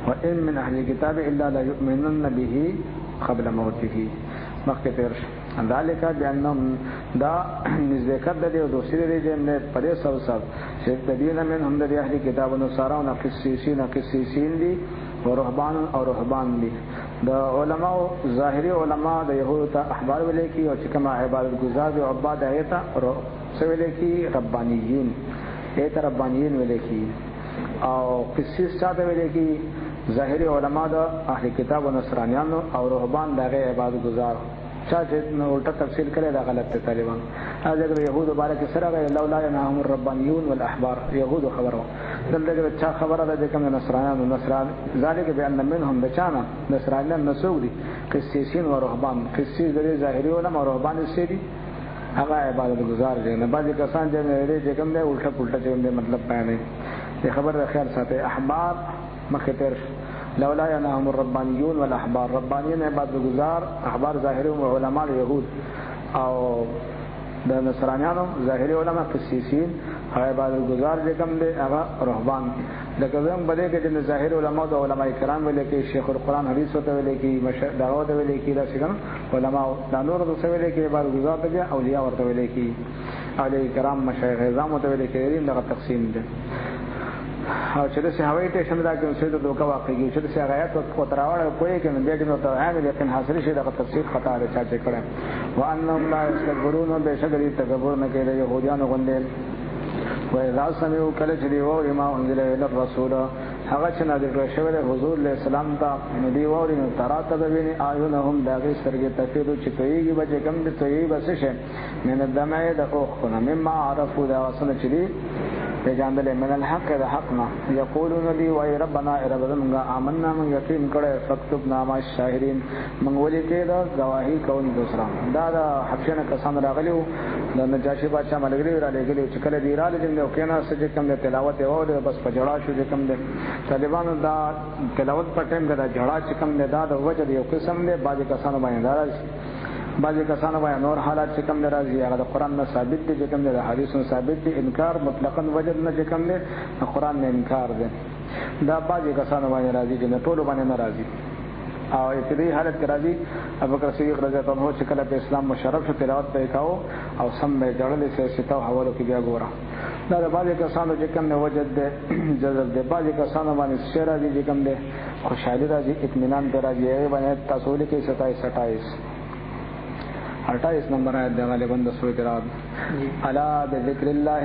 وان من اهل الكتاب الا لا يؤمنون به قبل موته مخکې تیر ذلك بانهم دا ذکر د دوسری دی جن پرې سب چې تدین منهم د اهل کتاب نصارا او قسیسین دي ورهبان او رهبان دي د علماء ظاهري علماء د يهود ته احبار ویل کی او چې کما عبادت گزار او عبادت ایتا ویل کی ربانیین ایت ربانیین ویل کی او قسیس چاته ویل کی ظاهري علماء د اهل کتاب او نصرانیانو او رهبان دغه عبادت گزار چا چې الټا تفسیر کړي دا غلط ته طالبان هغه د يهود مبارک سره لولا ينهم الربانيون والاحبار يهود خبرو دلته چا خبره ده کوم نصرانیان نصران ذالک بان منهم بچانا نصرانیان نسودي قسیسین او رهبان قسیس د ظاهري علماء او رهبان سری هغه عبادت گزار دي نه بعضی کسان چې کوم نه الټا پلټا چې مطلب بیانې دي خبر خیال ساتي احبار مخطر لولا ينهم الربانيون والاحبار ربانيين عبادت گزار احبار ظاهري علماء يهود او د نصرانيانو ظاهري علماء قسیسین عبادت گزار کوم دي هغه رهبان لکه زم بده کې د ظاهري علماء او علماء کرام ویل کې شیخ القرآن حدیث ته ویل کې دعوت ویل کې دا څنګه علماء دا نور د څه ویل کې عبادت گزار ته اولیاء ورته ویل کې اولیاء کرام مشایخ اعظم ته ویل کې دغه تقسیم دي او چې د هوایي ټیشن دا کوم څه د دوکا واقعي چې د غایت او تراوړ کوی کې بیا د نو عام لیکن حاصل شي د تفسیر خطا لري چې کړه وانهم لا یستكبرون بشکری تکبر نه کوي يهوديان غوندل و اذا سمعوا كل شيء وما انزل الى الرسول هغه چې نازل شوی د حضور له سلام ته ندی ووري نو تراته بیني ايونهم داغي سرګه تفیدو چې تویږي بچ کم د تویي بس شه من الدمع د اوخ کنه مما عرفوا دا وسنه چې جاندل من الحق ده حقنا يقولون لي وای ربنا ربنا آمنا من یقین کړه فكتبنا مع الشاهدين من ولي کې دا گواہی کوي دوسرا دا حقشنه کسان راغلیو د نجاشي بادشاہ ملګری را لګلی چې کله دی را لګل او کینا سجه کم د تلاوت او بس پجړا شو چې کم د طالبانو دا تلاوت په ټیم کې دا جړا چې کم نه دا د وجه یو قسم دی باج کسانو باندې دارا بعضی کسانو باندې نور حالات چې کوم راځي هغه د قران نه ثابت دي چې کوم د حدیثونو ثابت دي انکار مطلقاً وجد نه چې کوم دی قران نه انکار دی دا بعضی کسانو باندې راځي چې ټول باندې نه راځي او ابتدایي حالت کې راځي ابوبکر صدیق رضی الله عنه چې کله په اسلام مشرف شو تلاوت پې کاو او سم به جوړلې سیاستو حوالو کې بیا ګوره دا بعضی کسانو چې کوم نه وجد دی جذب دی بعضی کسانو باندې شعر راځي چې کوم دی خوشحالي راځي اطمینان راځي باندې تاسو لیکي 27 28 نمبر آیت ده غالبا د سورۃ رعد الا بذکر الله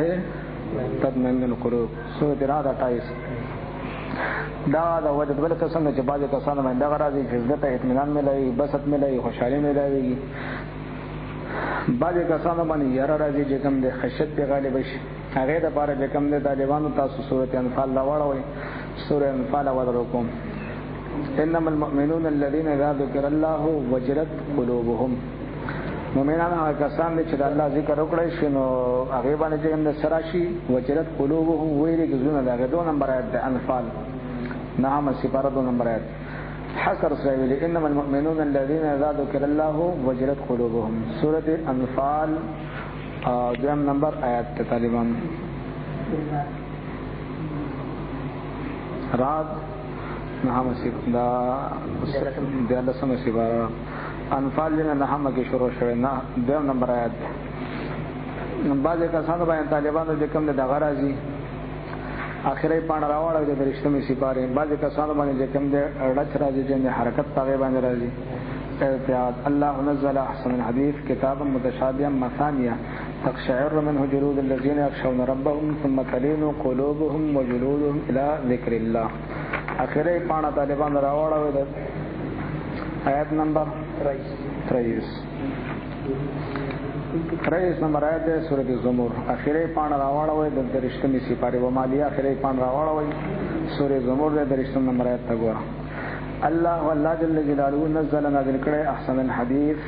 تطمئن القلوب سورۃ رعد 28 دا وجد بل قسم چې بعض کسانو باندې غراضي عزت اطمینان ملای بسط ملای خوشحالي ملای بعض کسانو باندې یاره راځي چې کوم د خشیت په غالب شي هغه د بار چې کوم د طالبانو تاسو سورۃ انفال لا وړوي سورۃ انفال ودرکم انما المؤمنون الذين اذا ذكر الله وجلت قلوبهم مومنان هغه کسان چې د الله ذکر وکړي شنو هغه باندې چې هم سراشي وجلت قلوبهم ویری ګزونه دغه 2 نمبر آیت د انفال نعم سپاره 2 نمبر آیت حصر سویل انما المؤمنون الذين اذا ذكر الله وجلت قلوبهم سوره انفال 2 نمبر آیت تقریبا رات نعم سپاره د سم سپاره انفال لنا نحمه کې شروع شوه نه 2 نمبر آیات بعضی کسانو باندې طالبانو چې کوم د غرازي اخري پان راوړل د رښتمي سپاره بعضی کسانو باندې چې کوم د اړچ راځي چې حرکت پاغه باندې راځي احتیاط الله نزل احسن الحديث كتابا متشابها مثانيا تقشعر منه جلود الذين يخشون ربهم ثم تلين قلوبهم وجلودهم الى ذكر الله اخري پان طالبان راوړل آیت نمبر 23 نمبر آیت ہے سورۃ الزمر اخیری پان راوړوي د درشتمي سپاره و مالی اخیری پان راوړوي سورۃ الزمر د درشتم نمبر آیت ته ګوره الله والله جل جلاله نزل نازل کړي احسن الحديث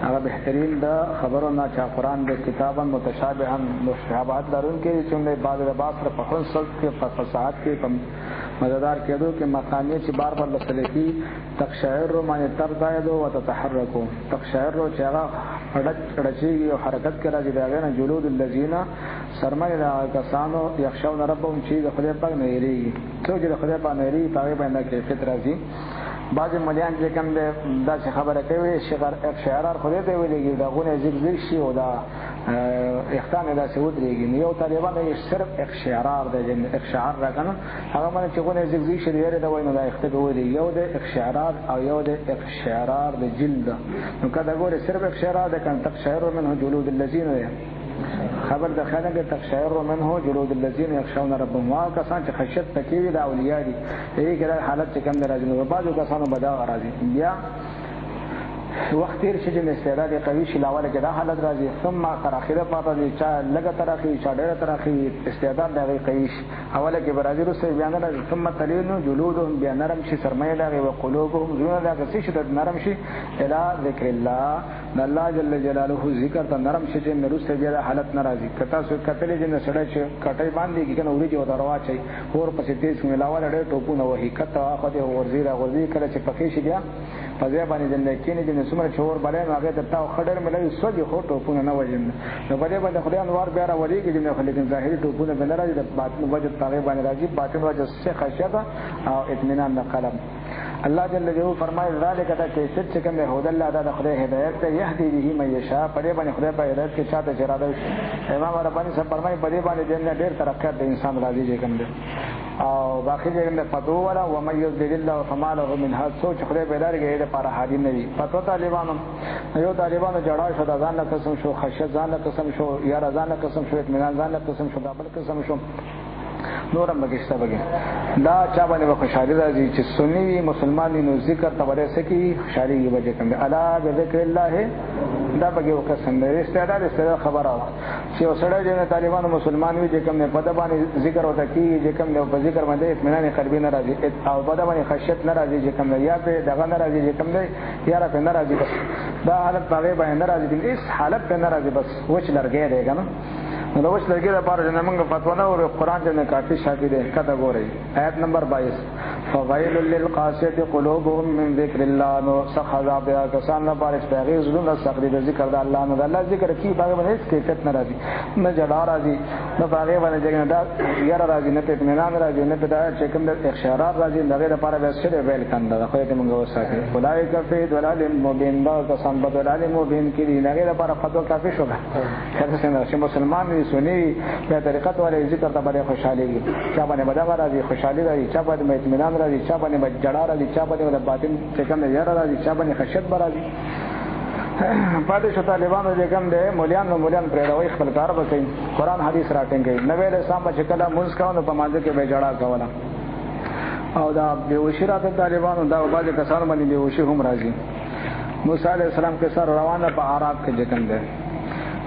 هغه بهترین د خبرونه چې قرآن د کتابا متشابها مشابهت درون کې چې د بعض د باس پر خپل صد کې په فصاحت کې مزدار کېدو کې مقامی چې بار بار لسل کی تقشعر معنی ترتعد وتتحرك تقشعر چې هغه اړچېږي او حرکت کې راځي دا نه جلود الذين سرمایه دا کسانو یخشون ربهم چې د خدای پاک نه یریږي څوک چې د خدای پاک نه یریږي هغه باندې کیفیت راځي. بعض مليان چې کوم دا چې خبره کوي شعرار خدای ته ویلېږي دا غونه ذکر شي او دا اختان دا سعود لري یو طالبان یې صرف اقشعار د اقشعار راکنه هغه باندې چې غونه ذکر شي لري دا ویني دا اختبار دی یو د اقشعار او یو د اقشعار د جلد نو کدا ګوره صرف اقشعار ده کان تقشعر منه جلود الذين خبر د خلک تقشعر منه جلود الذين يخشون ربهم کسان چې خشیت تکوي د اولیاء دي یې کړه حالت چې کوم راځي نو بعضو کسانو بدا راځي بیا وخت تیر شي چې استعداد قوي شي لاوله کې دا حالت راځي ثم تر اخره پاتې دي چې لګه تر اخره چې ډېر تر اخره استعداد دا قوي شي اوله کې برازي رسې بیان راځي ثم تلين جلودهم بنرم شي سرمایه دا او قلوبهم زونه دا څه شي نرم شي الى ذکر الله الله جل جلاله ذکر ته نرم شي چې نرسته بیا حالت ناراضي کتا سو کتلې چې سړی چې کټي باندې کې کنه ورې جو دروا چي اور پسې تیز ملاواله ډېر ټوپونه وਹੀ کته اخو دې ورزيره ورزي کله چې پکې شي بیا پځه باندې جن کېنه چې څومره چور بلې هغه ته تاو خډر ملوي سوجي خو ټوپونه نه وجن نو په دې باندې خدای انوار بیا راولي کې چې خلک ظاهري ټوپونه بل راځي د باطن وجه تاغه باندې راځي باطن وجه څخه خشیت او اطمینان د قلب الله جل جلاله فرمایي ذالک دا کیفیت چې کوم هدى الله دا خدای هدایت ته يهدي به من يشاء په دې باندې خدای په هدایت کې چاته اراده وشي امام رباني صاحب فرمایي په دې باندې جنت ډېر ترقه د انسان راځي چې کوم او باقي جنت فتو ولا ومن يضلل الله فما له من هاد سوچ خدای په لارې کې لپاره حاضر نه وي فتو طالبانو یو طالبانو جړا شو ځان له قسم شو خشیت ځان له قسم شو یا ځان له قسم شو اطمینان ځان له قسم شو دابل قسم شو نورم بګشته بګي دا چا باندې خوشالي راځي چې سنی وي مسلمان نو ذکر تبره سکی خوشالي یې بجې کوم الا بذکر الله دا بګي وکسن دې استعداد سره خبره چې وسړی د طالبانو مسلمان وي چې کوم نه په باندې ذکر وته کی چې کوم نه په ذکر باندې اطمینان قلبي نه راځي او په باندې خشیت نه راځي چې کوم یا په دغه نه راځي چې کوم نه یا را په نه راځي دا حالت باغې باندې نه راځي هیڅ حالت په نه راځي بس وچ لرګي دی کنه نو وښ لګي دا پاره نه موږ فتوا نه او قران دې کافي شاګي دې کته ګوري آیت نمبر 22 فویل للقاسیه قلوبهم من ذکر الله نو سخذا بیا کسان نه بارش پیغیر زونه سخري د ذکر د الله نه الله ذکر کی باغ باندې هیڅ کیفیت نه راځي نه جړا راځي نه باغ باندې ځګنه دا یاره راځي نه اطمینان راځي نه په دا چې کوم د اخشارات راځي دغه لپاره به سره ویل کنده خو دې موږ وساکه خدای کفی دلال مبین دا کسان بدلال مبین کې دغه لپاره فتوا کافي شو کله چې مسلمان سنی یا طریقت والے ذکر ته باندې خوشالي چا باندې بدغه راځي خوشالي راځي چا باندې اطمینان راځي چا باندې جړا راځي چا باندې باطن چې کوم یې راځي چا باندې خشیت راځي پاتې شو طالبانو چې کوم دي مولیان پر راوي خپل کار وکړي قران حدیث راټینګي نبی له سم چې کله مونږ کاوه په مانځ کې به جړا کوله او دا به وشرات طالبانو دا بعض کسان باندې به وشي هم راځي موسی عليه السلام کې سره روانه په عرب کې ځکم ده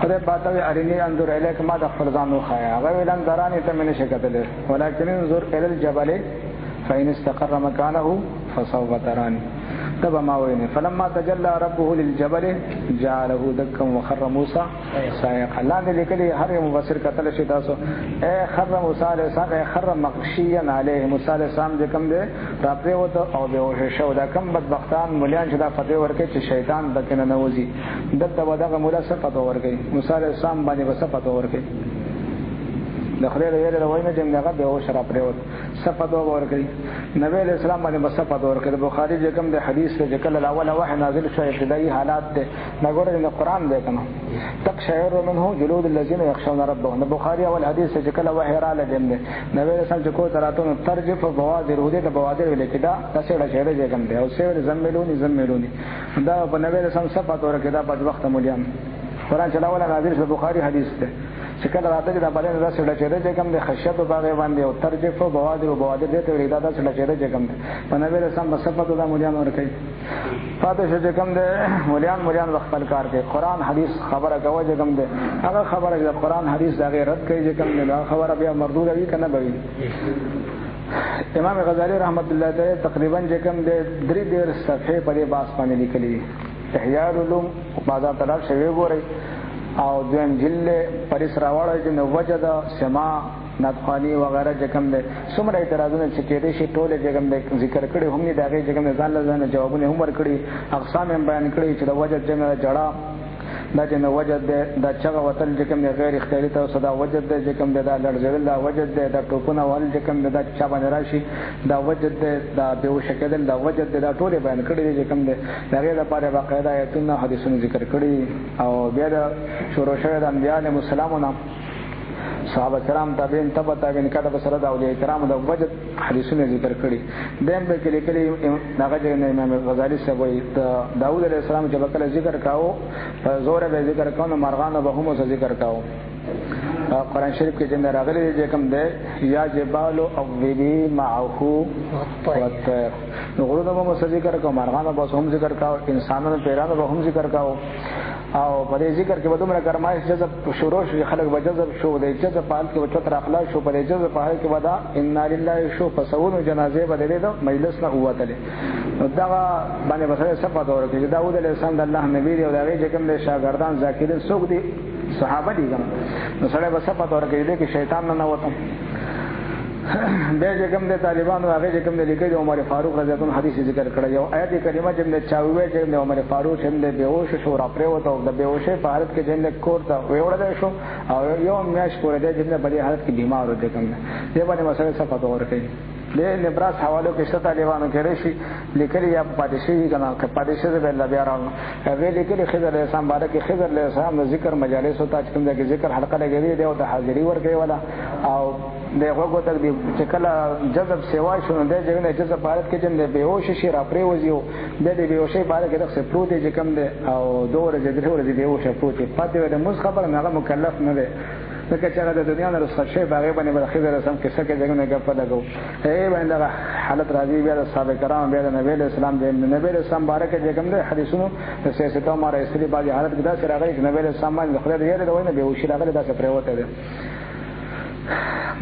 خدای پاتوي ارینی انظر الیک ما د فرزانو خایا هغه ویلن درانی ته منه شکتل ولکن انظر الى الجبل فإن استقر مكانه فسوف تراني تبا ما وینه فلما تجلى ربه للجبل جعله دكا وخر موسى صاعقا الله دې لیکلي هر مفسر کتل شي تاسو اے خر موسی علیہ السلام اے خر مغشيا علیه موسی علیہ السلام دې کوم دې راپری وته او به وشه شو دا کوم بدبختان مليان چې دا فتوی ورکړي چې شیطان دکنه نوځي دته ودغه مولا صفات ورکړي موسی علیہ السلام باندې صفات ورکړي د خدای له یاره وینه چې دغه به او شراب پرېوت صفات ورکړي نبی علیہ السلام باندې صفات ورکړي بخاری چې کوم د حدیث ته کله الاول وحی نازل شو ابتدایي حالات ده نګورې د قران ده کنه تقشعر منه جلود الذين يخشون ربهم بخاری اول حدیث چې کله وحی را لګم ده نبی علیہ السلام چې کو تراتون ترجف بوادر هدي د بوادر لیکدا تاسو له شهره چې کوم ده او سیور زملونی دا په نبی علیہ السلام صفات ورکړي دا په وخت مولیان قران چې اول نازل شو بخاری حدیث ده چې کله راته دا باندې راسه لچره چې کوم د خشیت او باغ باندې او ترجف او بوادر دې ته ویدا دا لچره چې کوم په نبی رسول صفات د مولیان ورکړي فاتح چې کوم د مولیان خپل کار کوي قران حدیث خبره کوي چې کوم د هغه خبره د قران حدیث دا غیر رد کوي چې کوم د خبره بیا مردود وي کنه به امام غزالی رحمت الله تعالی تقریبا چې کوم د 3 صفحه په باس باندې لیکلي احیاء العلوم بازار طلب شوی ګوري او دویم جله پریس راوړل چې نو وجد سما نطقانی وغیرہ چې کوم دی څومره اعتراضونه چې کېدای شي ټول چې کوم دی ذکر کړي هم نه دغه چې کوم ځان له ځان جوابونه هم ورکړي اقسام هم بیان کړي چې د وجد جنګ جړه دا چې وجد دا چغه وتل چې کوم غیر اختیاري ته صدا وجد چې کوم دا لړزل دا وجد دا ټوپونه ول چې کوم دا چا باندې راشي دا وجد دا به شکل دا وجد دا ټول بیان کړي چې کوم دا غیر لپاره باقاعده آیتونه حدیثونه ذکر کړي او بیا دا شروع شوی د انبیاء علیهم السلام صحابه کرام تابعین تبع تابعین کده سره د اولیاء کرام د وجد حدیثونه ذکر کړي دیم به کلی کلی هغه د امام غزالی صاحب داوود علیه السلام چې بکله ذکر کاو زوره به ذکر کاو مرغان به هم ذکر کاو قرآن شریف کې چې راغلي چې کوم دی یا جبال اوبی معه والطير نو غرونه به هم ذکر کاو مرغان به هم ذکر کاو انسانانو پیرانو به هم ذکر کاو او په دې ذکر کې به دومره کرمایش جذب شروع شي خلک به جذب شو د جذب په حال کې وچتر اخلاق شو په دې جذب په حال کې ودا ان لله شو فسون جنازه به دې د مجلس نه هوتله نو دا باندې به صفات ورکړي داوود علیه السلام د الله نبی دی او دغه چې کوم د شاګردان ذاکرین څوک دي صحابه دي نو سره به صفات ورکړي چې شیطان نه وته بیا چې کوم د طالبانو هغه چې کوم د لیکي عمر فاروق رضی الله عنه حدیث ذکر کړی یو آیت کریمه چې د چاوي چې د عمر فاروق چې د بیهوش شو را پرې وته د بیهوشي په حالت کې چې کور ته ویوړل شو او یو میاش پورې د چې په دې حالت کې بیمار و دي کوم دې باندې مسله صفات ورکړي د نبراس حوالو کې شته طالبانو کې رشي لیکلي یا پادشي کنه که پادشي به الله بیا راو هغه لیکلي خضر علیه السلام باندې کې خضر علیه السلام د ذکر مجالس او تاج کوم د ذکر حلقه لګېدي دی او د حاضری ورکوي ولا او دغه وګورئ چې کله جذب سیوا شونه د جګړې جذب حالت کې چې به هوش شي را پرې وځيو د دې به هوشي باندې کې د سپروت چې کوم دی او دوه ورځې د به هوش پروت پاتې د مز خبر نه مکلف نه دی لکه چې هغه د دنیا نه رخصت شي باغې باندې به خضر رسم کې څه کې ځګنه غپ لګو باندې حالت راځي بیا د صحابه کرام بیا د نبی اسلام د نبی اسلام بارکه چې کوم د حدیثونو د سیاستو ماره استری باندې حالت کې دا سره راغلی چې نبی اسلام باندې خدای دې د وینه به وشي راغلی دا څه پروته ده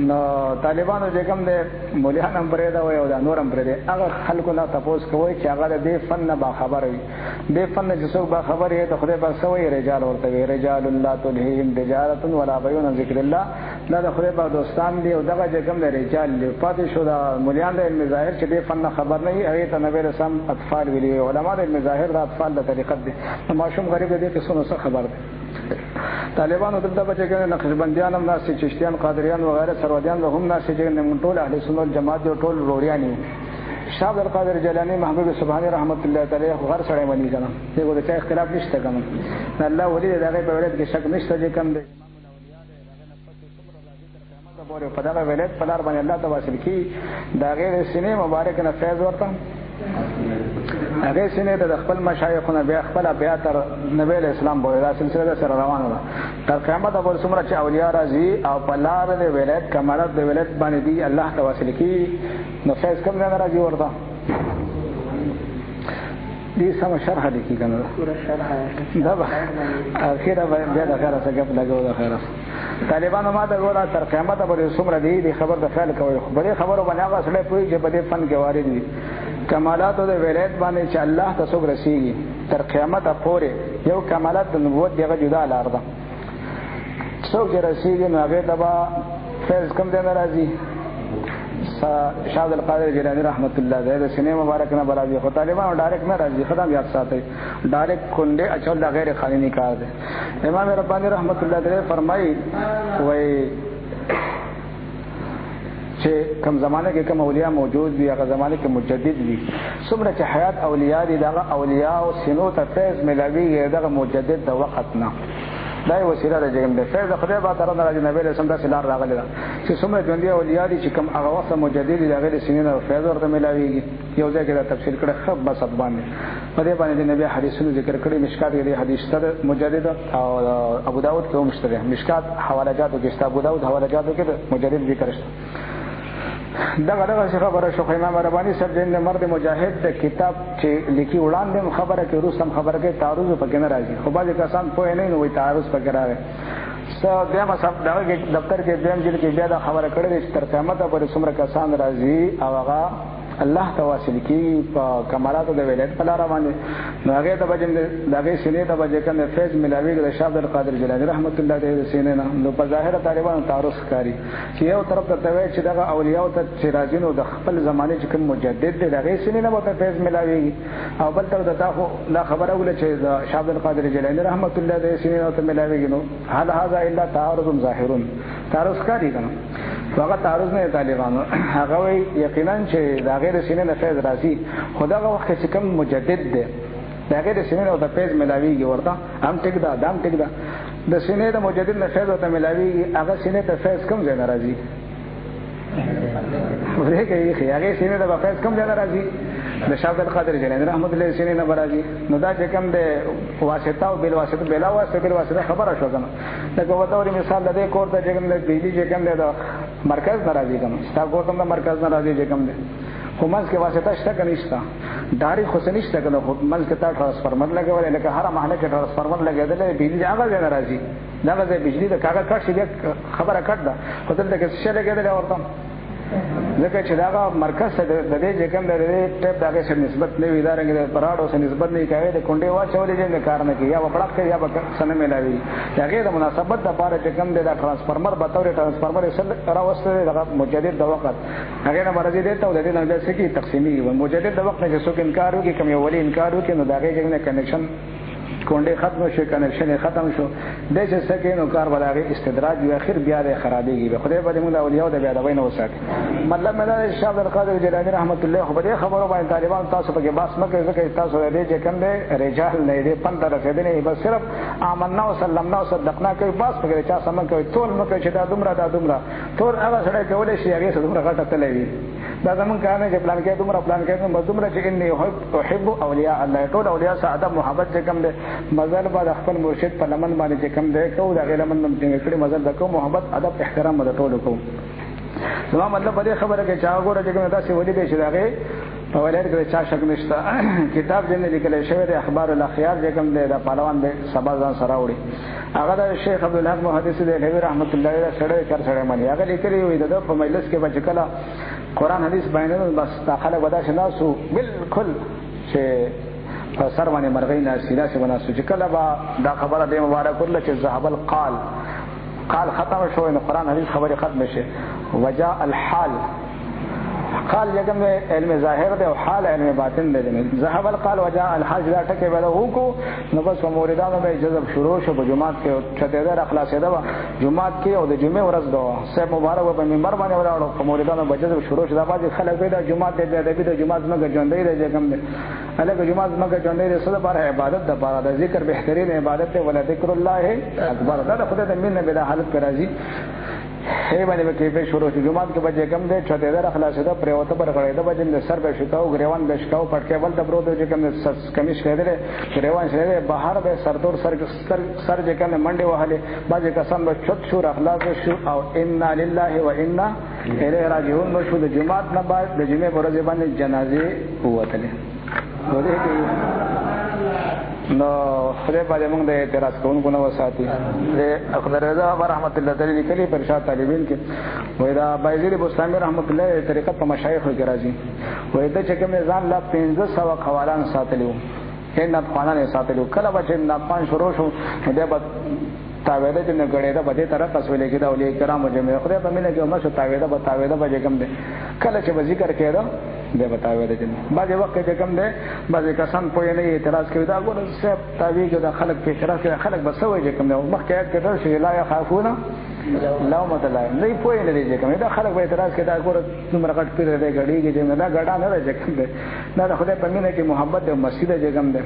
نو طالبانو چې کوم د مولیان هم پرې دا وي او د نور هم پرې هغه خلکو نه تاسو کوی چې هغه د فن نه با خبر وي د فن چې څوک با خبر یې ته خدای په سوې رجال ورته وي رجال الله تلهیم تجارت ولا بيع ذکر الله دا د خدای په دوستان دی او دغه چې کوم د رجال پاتې شو د مولیان د علم ظاهر چې د فن خبر نه هغه ته نبی رسول اطفال ویلي علماء د علم ظاهر د اطفال د طریقت دي ماشوم غریب دي چې څه خبر دي طالبانو دلته بچی کنه نقشبندیان هم ناس چشتیان قادریان وغیرہ سروادیان هم ناس چې من ټول اهل سنت جماعت او ټول روریانی شاه عبد القادر جیلانی محمود سبحانی رحمت الله تعالی غر سره ونی کنه دغه د اختلاف نشته کنه الله ولی دغه په ولادت کې شک نشته چې کوم دی په دغه ولادت په لار باندې الله تواصل کی دا غیر سینې مبارک نه فیض ورته هغه سینې د خپل مشایخونو بیا خپل بیا تر نبی اسلام بوله دا سلسله سره روانه ده تر قیامت پورې څومره چې اولیاء راځي او په لار د ولادت کمالات د ولادت باندې دی الله تواصل کی نو فیض کوم نه راځي ورته دې سم شرح لیکي کنه پورا شرح دا اخیرا بیا د خیره څخه په لګو د خیره طالبانو ما دا ګوره تر قیامت پورې څومره دی خبر د خیال کوي خو به خبرو باندې هغه سره پوي چې په دې فن کې وارد دي کمالات د ولایت باندې چې الله تاسو رسیږي تر قیامت پورې یو کمالات د نبوت دغه جدا لار ده څوک چې رسیږي نو هغه تبا فیض کم دی ناراضي شاه عبد القادر جیلانی رحمت الله علیه د سینې مبارک نه برابر خو طالبانو ډایرکټ نه راځي خدام یاد ساتي ډایرکټ کونډه اچول غیر قانوني کار دی امام ربانی رحمت الله علیه فرمایي وای چې کوم زمانه کې کوم اولیاء موجود دي هغه زمانه کې مجدد دي څومره چې حیات اولیاء دي دغه اولیاء او سينو ته فیض ملاوي دغه مجدد د وخت نه دا وسیله ده چې د فیض خدای به تعالی راځي نبی له سم د سلار راغلی دا چې څومره ژوند دي اولیاء دي چې کوم هغه وخت مجدد دي هغه سينو فیض ورته ملاويږي یو ځای کې دا تفصیل کړه خب بس باندې په دې باندې د نبی حدیثونو ذکر کړي مشکات کې حدیث سره مجدد او ابو داود کې هم شته مشکات حواله جاتو کې ابو داود حواله جاتو کې مجدد ذکر شته دغه خبره شو امام ربانی صاحب د مرد مجاهد د کتاب چې لیکي وړاندې خبره کې روسم خبره کې تعارض پکې نه راځي خو بعضی کسان پوه نه وي تعارض پکې راغی بیا مصاب دغه دفتر کې دیم جل کې بیا دا خبره کړې چې تر قیامت پورې څومره کسان راځي او هغه الله تواصل کی په کمالات د ولایت په لار باندې نو هغه ته بجن دغه سینې ته بجې کنه فیض ملاوی د شاه عبد القادر جیلانی رحمت الله علیه سینې نه نو په ظاهر طالبانو تعارض کوي چې یو طرف ته توی چې دغه اولیاء ته چراجینو د خپل زمانه چې کوم مجدد دی دغه سینې نه به فیض ملاوی او بل تر دغه لا خبره ول چې شاه عبد القادر جیلانی رحمت الله علیه سینې ته ملاوی نو هل هذا الا تعارض ظاهر تعارض کوي کنه هغه تعارض نه طالبانو هغه وی یقینا چې دا غیر سینې نه فیض راځي خدای هغه وخت چې کوم مجدد دی دا غیر سینې او د فیض ملاویږي ورته هم ټیک دا دام ټیک دا د سینې د مجدد نه فیض او ته ملاویږي هغه سینې ته فیض کوم ځای ناراضي ورته کوي هغه سینې د فیض کوم ځای ناراضي د شاه عبد القادر جیلانی رحمت الله سینې نه برازي نو دا چې کوم د واسطه او بل واسطه بلا واسطه بل واسطه خبره شو کنه دا کوته ور مثال د کور ته چې کوم د بجلی چې کوم د مرکز ناراضي کنه ستا کور ته مرکز ناراضي چې کوم د خو منځ کې واسطه شته کنه نشته داري خو نشته کنه خو منځ کې تا ترانسفارمر لګول لکه هر محله کې ترانسفارمر لګیدل بجلی هغه ناراضي دا د بجلی د کاغذ کټ شي خبره کټ ده خو دلته کې څه لګیدل ورته ځکه چې دا مرکز ته د دې چې کوم د ټیپ دغه سره نسبت نه وي دارنګ د پراډو سره نسبت نه کوي د کونډې واچولې چې کار نه کوي یا وکړه کوي یا سن ملاوي هغه د مناسبت د لپاره چې کوم د ترانسفارمر به تور ترانسفارمر سره راوسته د مجدد د وخت هغه نه مرزي دی ته د دې نه د سکی تقسیمي و مجدد د وخت نه چې څوک انکار وکړي کوم یو ولی انکار وکړي نو دغه کې کنیکشن کونډه ختم شو کنیکشن ختم شو د چې سکینو کار بلاغه استدراج یو اخر بیا د خرابېږي به خدای په دې مولا اولیاء د بیا د وینو وساتي مطلب مله شاه عبد القادر جیلانی رحمت الله خو به خبرو باندې طالبان تاسو په کې باس مکه ځکه تاسو دې چې کوم دې رجال نه دې 15 رسیدنه بس صرف آمنا وسلمنا وصدقنا کوي باس په کې چا سم کوي ټول مکه چې دا دومره ټول هغه سره کولای شي هغه سره دومره غټه تلوي دا زمون کار نه چې پلان کې دومره چې اني احب اولیاء الله ټول اولیاء سعاده محبت چې کوم دې مزل بعد خپل مرشد په لمن باندې چې کوم دی کو دا غیر لمن چې کړي مزل د کو محبت ادب احترام مده ټول کو نو مطلب په دې خبره کې چا وګوره چې کوم تاسو ولې دې چې دا غي په ولایت کې چا شک نشته کتاب جن لیکل شوی د اخبار الاخيار چې کوم دی د پهلوان به سبا ځان سره وړي هغه د شیخ عبد الحق محدث دی رحمت الله علیه سره کار سره مانی هغه لیکلی وي د په مجلس کې به کله قران حدیث بیانول بس داخله ودا شناسو بالکل چې سر باندې مرغۍ ناسینا چې وناسو چې کله با دا خبره د مبارک الله چې ذهب القال قال ختم شو ان قران حدیث خبره ختم شي وجاء الحال قال یګم علم ظاهر دی او حال علم باطن دی ذهب القال وجاء الحال دا ټکه به له کو نو بس موریدانو به جذب شروع شو په جمعات کې چته در اخلاص ده جمعات کې او د جمعې ورځ ده صاحب مبارک په منبر باندې ولاړو په موریدانو به جذب شروع شو دا باندې خلک به د جمعات د جمعات مګه ژوندې دی کوم دی الګ جمعات مګه ژوندې دی سره پر عبادت د پر د ذکر بهترین عبادت دی ولا ذکر الله اکبر دا خدای د مين به د حالت پر راځي هی باندې به کې شروع شي جمعات کې به کوم دی چته در اخلاص ده پر وته پر غړې ده به سر به شتاو غریوان به شتاو پټکې بل د برو د کوم کمیش کېدل غریوان شره بهر به سردور سر چې کوم منډه وهله باځه قسم به چت شو اخلاص شو او ان لله و انا الیه راجعون نو شو د جمعات نه بعد د جمعې پر ورځ باندې جنازه هوتله ورته کې نو خدای په دې موږ د اعتراض کوونکو نه وساتي د اقدر رضا رحمت الله تعالی لیکلي پر شاه طالبین کې وای دا بایزید بوستانی رحمت الله طریقت په مشایخ کې راځي وای دا چې کوم ځان لا 1500 قوالان ساتلیو هند خانانه ساتلیو کله چې ناپان شروع شو د تاویده چې غړې دا بده طرف تسویل کې دا اولیاء کرام جمع خدای په مینه کې عمر شو تاویده به کوم دي کله چې ذکر کړه دې بتاوي دې بعض وخت کې کوم دي بعض کسان په نه اعتراض کوي دا ګور صاحب تعویذ د خلق په اعتراض کوي خلق بسوي چې کوم دي مخکې کېدل شي لا يخافون لومۃ لائم نه پوي نه دي کوم دا خلق په اعتراض کوي دا ګور څومره غټ پیره دې غړي کې دې نه غړا نه راځي کوم دي دا خدای په مینه کې محبت او مسجد دې کوم دي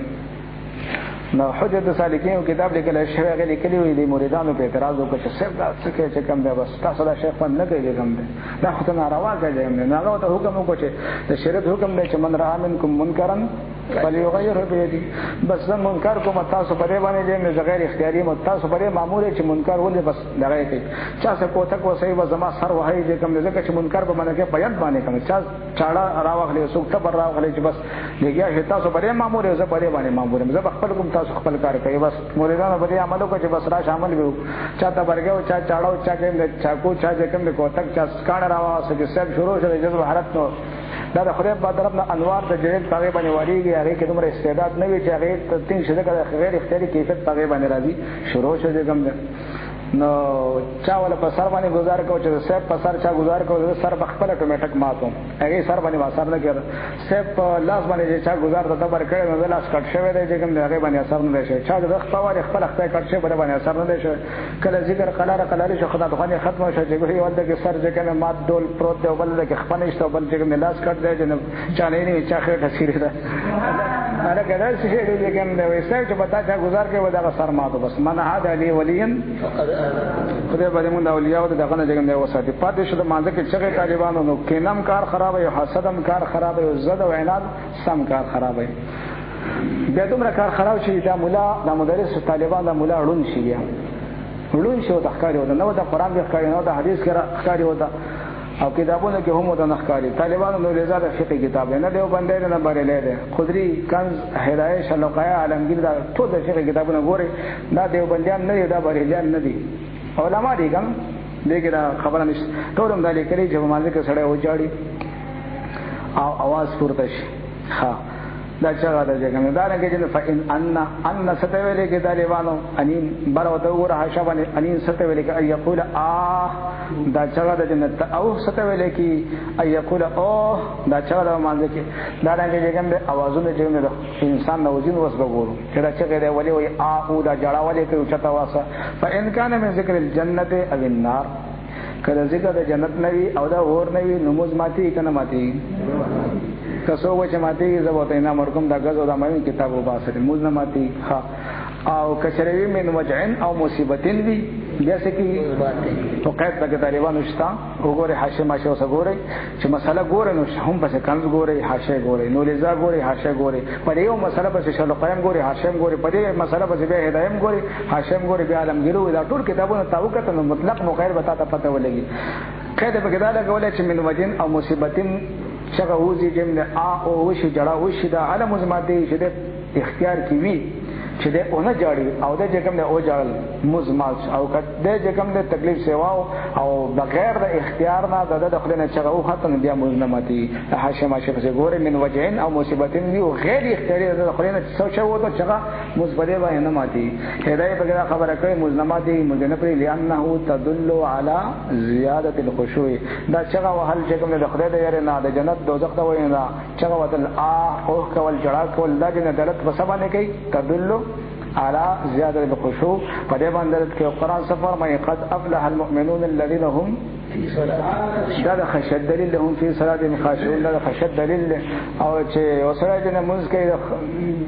نو حجت سالکین کتاب لیکل شوی هغه لیکلی وي د مریدانو په اعتراض وکړ چې صرف دا څه کې چې کوم دی بس تاسو دا شیخ باندې نه کوي کوم دی دا خو ته ناروا کوي نه هغه ته حکم وکړي د شریعت حکم دی چې من را منکم منکرن فليغيره بيده بس منکر کوم تاسو په دې باندې دې غیر اختیاري مو تاسو په دې مامور چې منکر ولې بس دغه کوي چا څه کوته کو صحیح و زما سر وهي چې کوم ځکه چې منکر په باندې کې بیان باندې کوم چا چاړه راوغلي سوک ته بر راوغلي چې بس لګیا چې تاسو په دې مامور زه په دې باندې مامور زه خپل کوم تاسو خپل کار کوي بس مریدانو په دې عملو کې بس را شامل وي چا ته برګو چا چاړو چا کې چا کو چا چې کوم کوته چا کان راواسه چې سب شروع شوه جذب حالت نو دا د خدای په طرف نه انوار د جهل په باندې واریږي، هغه کې دومره استعداد نه وي چې هغه تین شته د غیر اختیاري کیفیت په باندې راځي شروع شو دې کوم نو چا ولا په سر باندې گزار کو چې سیب په سر چا گزار کو سر په خپل اتوماتیک ماتو هغه سر باندې واسر نه کړ سیب په لاس باندې چا گزار ته بر کړي نو لاس کټ شوی دی چې کوم هغه باندې اثر نه شي چا د خپل واره خپل خپل کټ شوی باندې اثر نه شي کله ذکر قلاره شو خدای ته ختم شو چې وی ولته کې سر چې کنه مات ډول پروت دی بل کې خپل نشته بل چې کوم لاس کټ دی چې چا نه چا خیر تصویر ده انا کدا شي دې کوم دی وسه چې پتا چا گزار کې ودا سر ماتو بس من عاد علی ولین خدای باندې موږ د اولیاء د دغه نه جګم دی وساتي پاتې شو د مانځ کې چې طالبانو نو کینم کار خراب وي حسدم کار خراب وي زد او عناد سم کار خراب وي بیا دومره کار خراب شي دا مولا د مدرس طالبان د مولا ړون شي بیا ړون شي او د ښکاری وته نو د قران د ښکاری نو د حدیث کې ښکاری وته او کتابونو کې هم د نخکاری طالبانو نو رضا د فقہ کتاب نه دیو باندې نه بارې لیدل خضری کنز هدایت شلوقایا عالمگیر دا ټول د فقہ کتابونو ګوري دا دیو باندې نه دی دا بارې نه دی علماء دي کوم دغه دا خبره نشته ټول هم د لیکلي چې مازه کې سړی وځاړي او आवाज پورته شي ها دا څنګه دا څنګه دا نه کې فإن ان ستویل کې طالبانو انین برو ته ور حشبن انین ستویل کې اي يقول دا څنګه د جنت او ستویل کې اي يقول او دا څنګه د مازه کې دا نه کې څنګه आवाजونه چې انسان نوځین وس وګورو چې دا څنګه دی ولي وي او دا جړا ولي کوي چتا واسه فإن كان من ذکر الجنه او النار کله ذکر د جنت نوي او دا اور نوي نماز ماتي کنه ماتي کسو وچ ماتي زبوت اینا مرکم دا غزو دا مې کتاب وباسه موز نه ماتي ها او کچروی من وجعن او مصیبتین وی جیسے کہ تو قید تک طالبانو شتا وګوره حاشیه ماشه اوس وګوره چې مسله ګوره نو هم پس کنز ګوره حاشیه ګوره نو لزا ګوره حاشیه ګوره پر یو مسله پس شلو قائم ګوره حاشیه ګوره پر یو مسله پس به هدایم ګوره حاشیه ګوره بیا عالمگیرو دا ټول کتابونه تاوکت نو مطلق مغیر بتا ته پته ولګي قید په کدا لګولې چې من وجن او مصیبتین شغه وزي جمله او وشي جړه وشي دا علم زماده چې اختیار کی وی چې ده اونه جاړي او ده چې کوم ده او جاړل مزمال او کده چې کوم ده تکلیف سیواو او بغیر د اختیار نه د دخلنه چې او ختم بیا مزنمتي حاشیه ماشه په ګوره من وجهين او مصیبتين او غیر اختیاري د دخلنه څه شو ته چې مثبته وای نه ماتي هدايه بغیر خبره کوي مزنمتي مزنپري لانه تدل على زياده الخشوع دا چې وهل چې کوم ده دخله ده نه د جنت دوزخ ته وای نه چې وتل او کول جړا کول د جنت دلت بسبانه کوي تدل على زيادة الخشوع فدائما ذلك القرآن سفر ما قد أفلح المؤمنون الذين هم في صلاة هذا خشد دليل لهم في صلاة خاشعون هذا خشد دليل او چې وسره جن منځ کې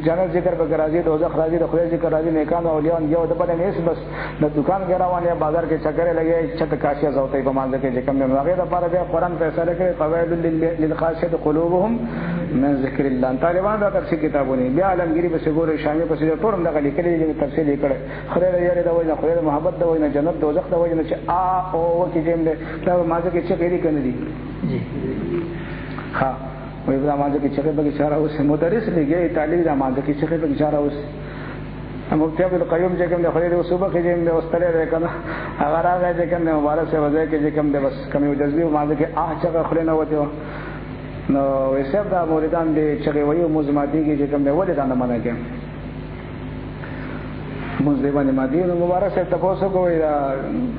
جنت ذکر به راځي دوزخ راځي د خدای ذکر راځي نیکان او اولیاء یو د بل نه بس د دکان کې روان یا بازار کې چکر لګي چت کاشیا زوتې په مانځ کې چې کوم نه هغه د لپاره د قرآن فیصله کوي فوائد للخاشعين قلوبهم من ذکر الله طالبان دا تفسیر کتابونه بیا عالمگیری به ګوره شامل په څیر ټول دغه لیکلي چې تفسیر کړي خدای یې دا وایي خدای محبت دا وایي جنت دوزخ دا وایي چې او کې جیم دا مازه کې چې کېږي کنه دي جی ها وای دا مازه کې چې به اشاره اوس مدرس لګي طالب دا مازه کې چې به اشاره اوس مفتی عبد القیوم چې کوم د خدای د صوبه کې جیم د واستلې راکنه هغه راغی چې کوم مبارک سے وځي کې چې کوم د بس کمی جذبي مازه کې چې خلنه وته نو وسب دا موریدان دي چې وایو مزماتي کې چې کوم دی ولې دا نه منه کې مزدیبان مدینه مبارک سے تاسو کوی دا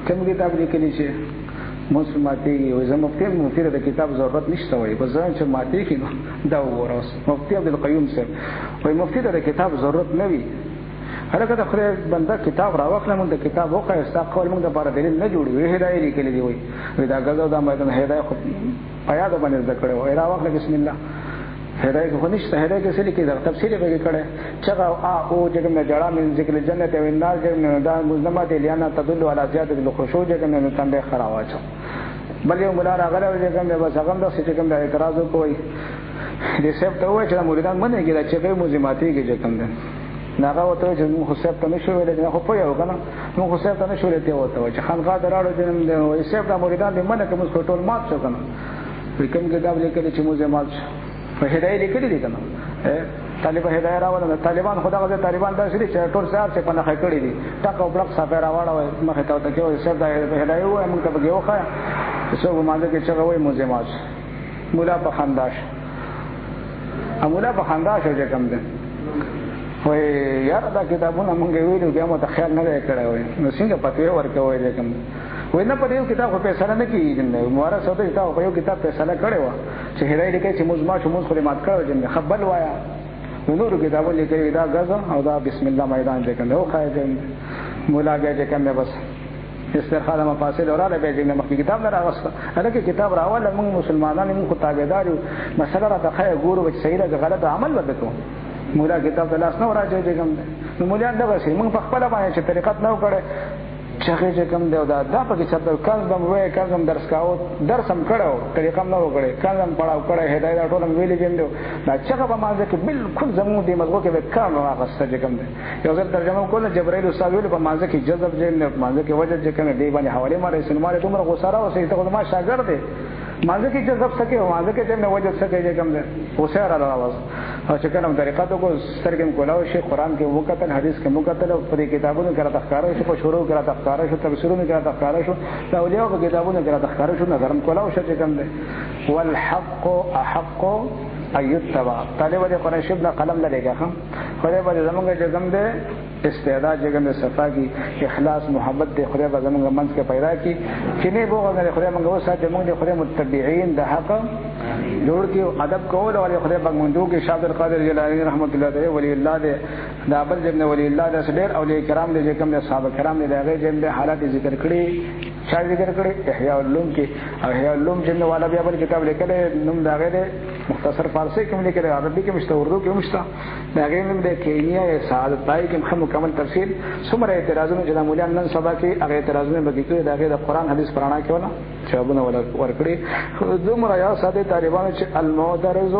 کوم کتاب لیکلی شي مسلماتي وي زه مفتی د کتاب ضرورت نشته وي بس ځان چې ماتي کې دا وروس مفتی عبد القیوم سے وي مفتی د کتاب ضرورت نه وي هرکه د خدای بنده کتاب راوخله مونږ د کتاب وقایه استقبال مونږ د بار دلیل نه جوړي وي هدايه لیکلي دی وي دا غزو دا مې هدايه خو آیا دا باندې ذکر وي راوخله بسم الله هدايه خو نشته هدايه کې څه لیکي دا تفسیر به کړه چې او چې موږ جړه من ذکر جنت او النار چې دا مزمات لیانا تدل على زیاده الخشوع چې موږ تنده خراواچو بل یو مولا راغله چې کوم به بس هغه د څه کوم د اعتراض کوي دې سب ته وایي چې مریدان باندې کې چې کوم مزماتي کې کوم ده ناغه وته چې موږ خو سب ته نشو ویل نه خو په یو کنه موږ خو سب ته نشو لته وته چې خانقاه دراړو چې وایي سب د مریدان دې منه کوم ټول مات شو کنه کوم کتاب لیکل چې موږ مات په هدايه لیکلي دي کنه طالب هدايه راوړل طالبان خدای طالبان دا شری چې ټول سار څخه نه خکړی دي ټاکو بلک صفه راوړل مخه ته کې وایي سب د هدايه وایي موږ ته بګیو خا څو ماده کې چې وایي موږ مات مولا په خنداش مولا په خندا شو چې کوم ده وای یار دا کتابونه مونږ ویلو بیا مو ته خیال نه کړی وای نو څنګه پتوې ورکوي دې کوم وای نه په دې کتاب په فیصله نه کیږي نو مورا سوته کتاب په یو کتاب فیصله کړی و چې هدايه لیکي چې مزما چې موږ خدمت کړو چې خپل وایا نور کتابونه لیکي دا غزا او دا بسم الله میدان دې کنه او خایته مولا بیا چې کوم بس استرخاء مفاصل اوراله به دې مخکې کتاب نه راوسته هلکه کتاب راواله موږ مسلمانانو موږ تابعدار یو مسله را تخه ګورو چې صحیح ده غلط عمل وکړو مولا کتاب ته لاس نه راځي چې کوم نو مولا دغه شي موږ په خپل باندې چې طریقت نه وکړي چې کوم دی دا په کې چې کله د موې کله درس کاو درس هم کړو طریقه نه وکړي کله هم پڑھاو کړي هدايت ټول ویلې جندو دا چې په مازه کې بالکل زموږ د مزغو کې وکړ نو هغه څه چې کوم دی یو ځل ترجمه کوله جبرائیل استاد ویل په مازه کې جذب جن مازه کې وجه چې کوم دی باندې حواله ماره سنماره دومره غوساره او سې ته ما شاګرد دی مازه کې جذب سکے مازه کې چې وجه سکے چې کوم دی غوساره راوځ او چې کوم طریقه ته کو سترګم کولاو شي قران کې وکتل حدیث کې وکتل او په کتابونو کې راته ښکارا شو په شروع کې راته ښکارا شو تفسیرونو کې راته ښکارا شو دا اولیاء په کتابونو کې راته ښکارا شو نظرم کولاو شي چې کوم دی والحق احق ايتبع طالب دې قران شپ نه قلم لګا هم خدای به زمونږ چې کوم دی استعداد چې کوم صفا کی اخلاص محبت دې خدای به زمونږ منځ کې پیدا کی چې نه بوغه دې خدای موږ وساته موږ دې خدای متبعين د حق جوړ کې ادب کول او خدای په موږ کې شاه القادر جیلانی رحمت الله علیه ولی الله دې دا بل ابن ولی الله دې ډېر اولیاء کرام دې کوم دې صحابه کرام دې هغه دې حالات ذکر کړي شاه ذکر کړي احیاء العلوم کې احیاء العلوم جن والا بیا بل کتاب لیکل نوم دا غره مختصر فارسی کې لیکل عربي کې مشته اردو کې مشته دا غره نوم د کینیا سعادت پای کې مکمل تفصیل څومره اعتراضونه چې د مولیان نن سبا کې هغه اعتراضونه به کې دا غره د قران حدیث پرانا کې ولا جوابونه ورکړي دومره یا ساده طالبانو چې المعترض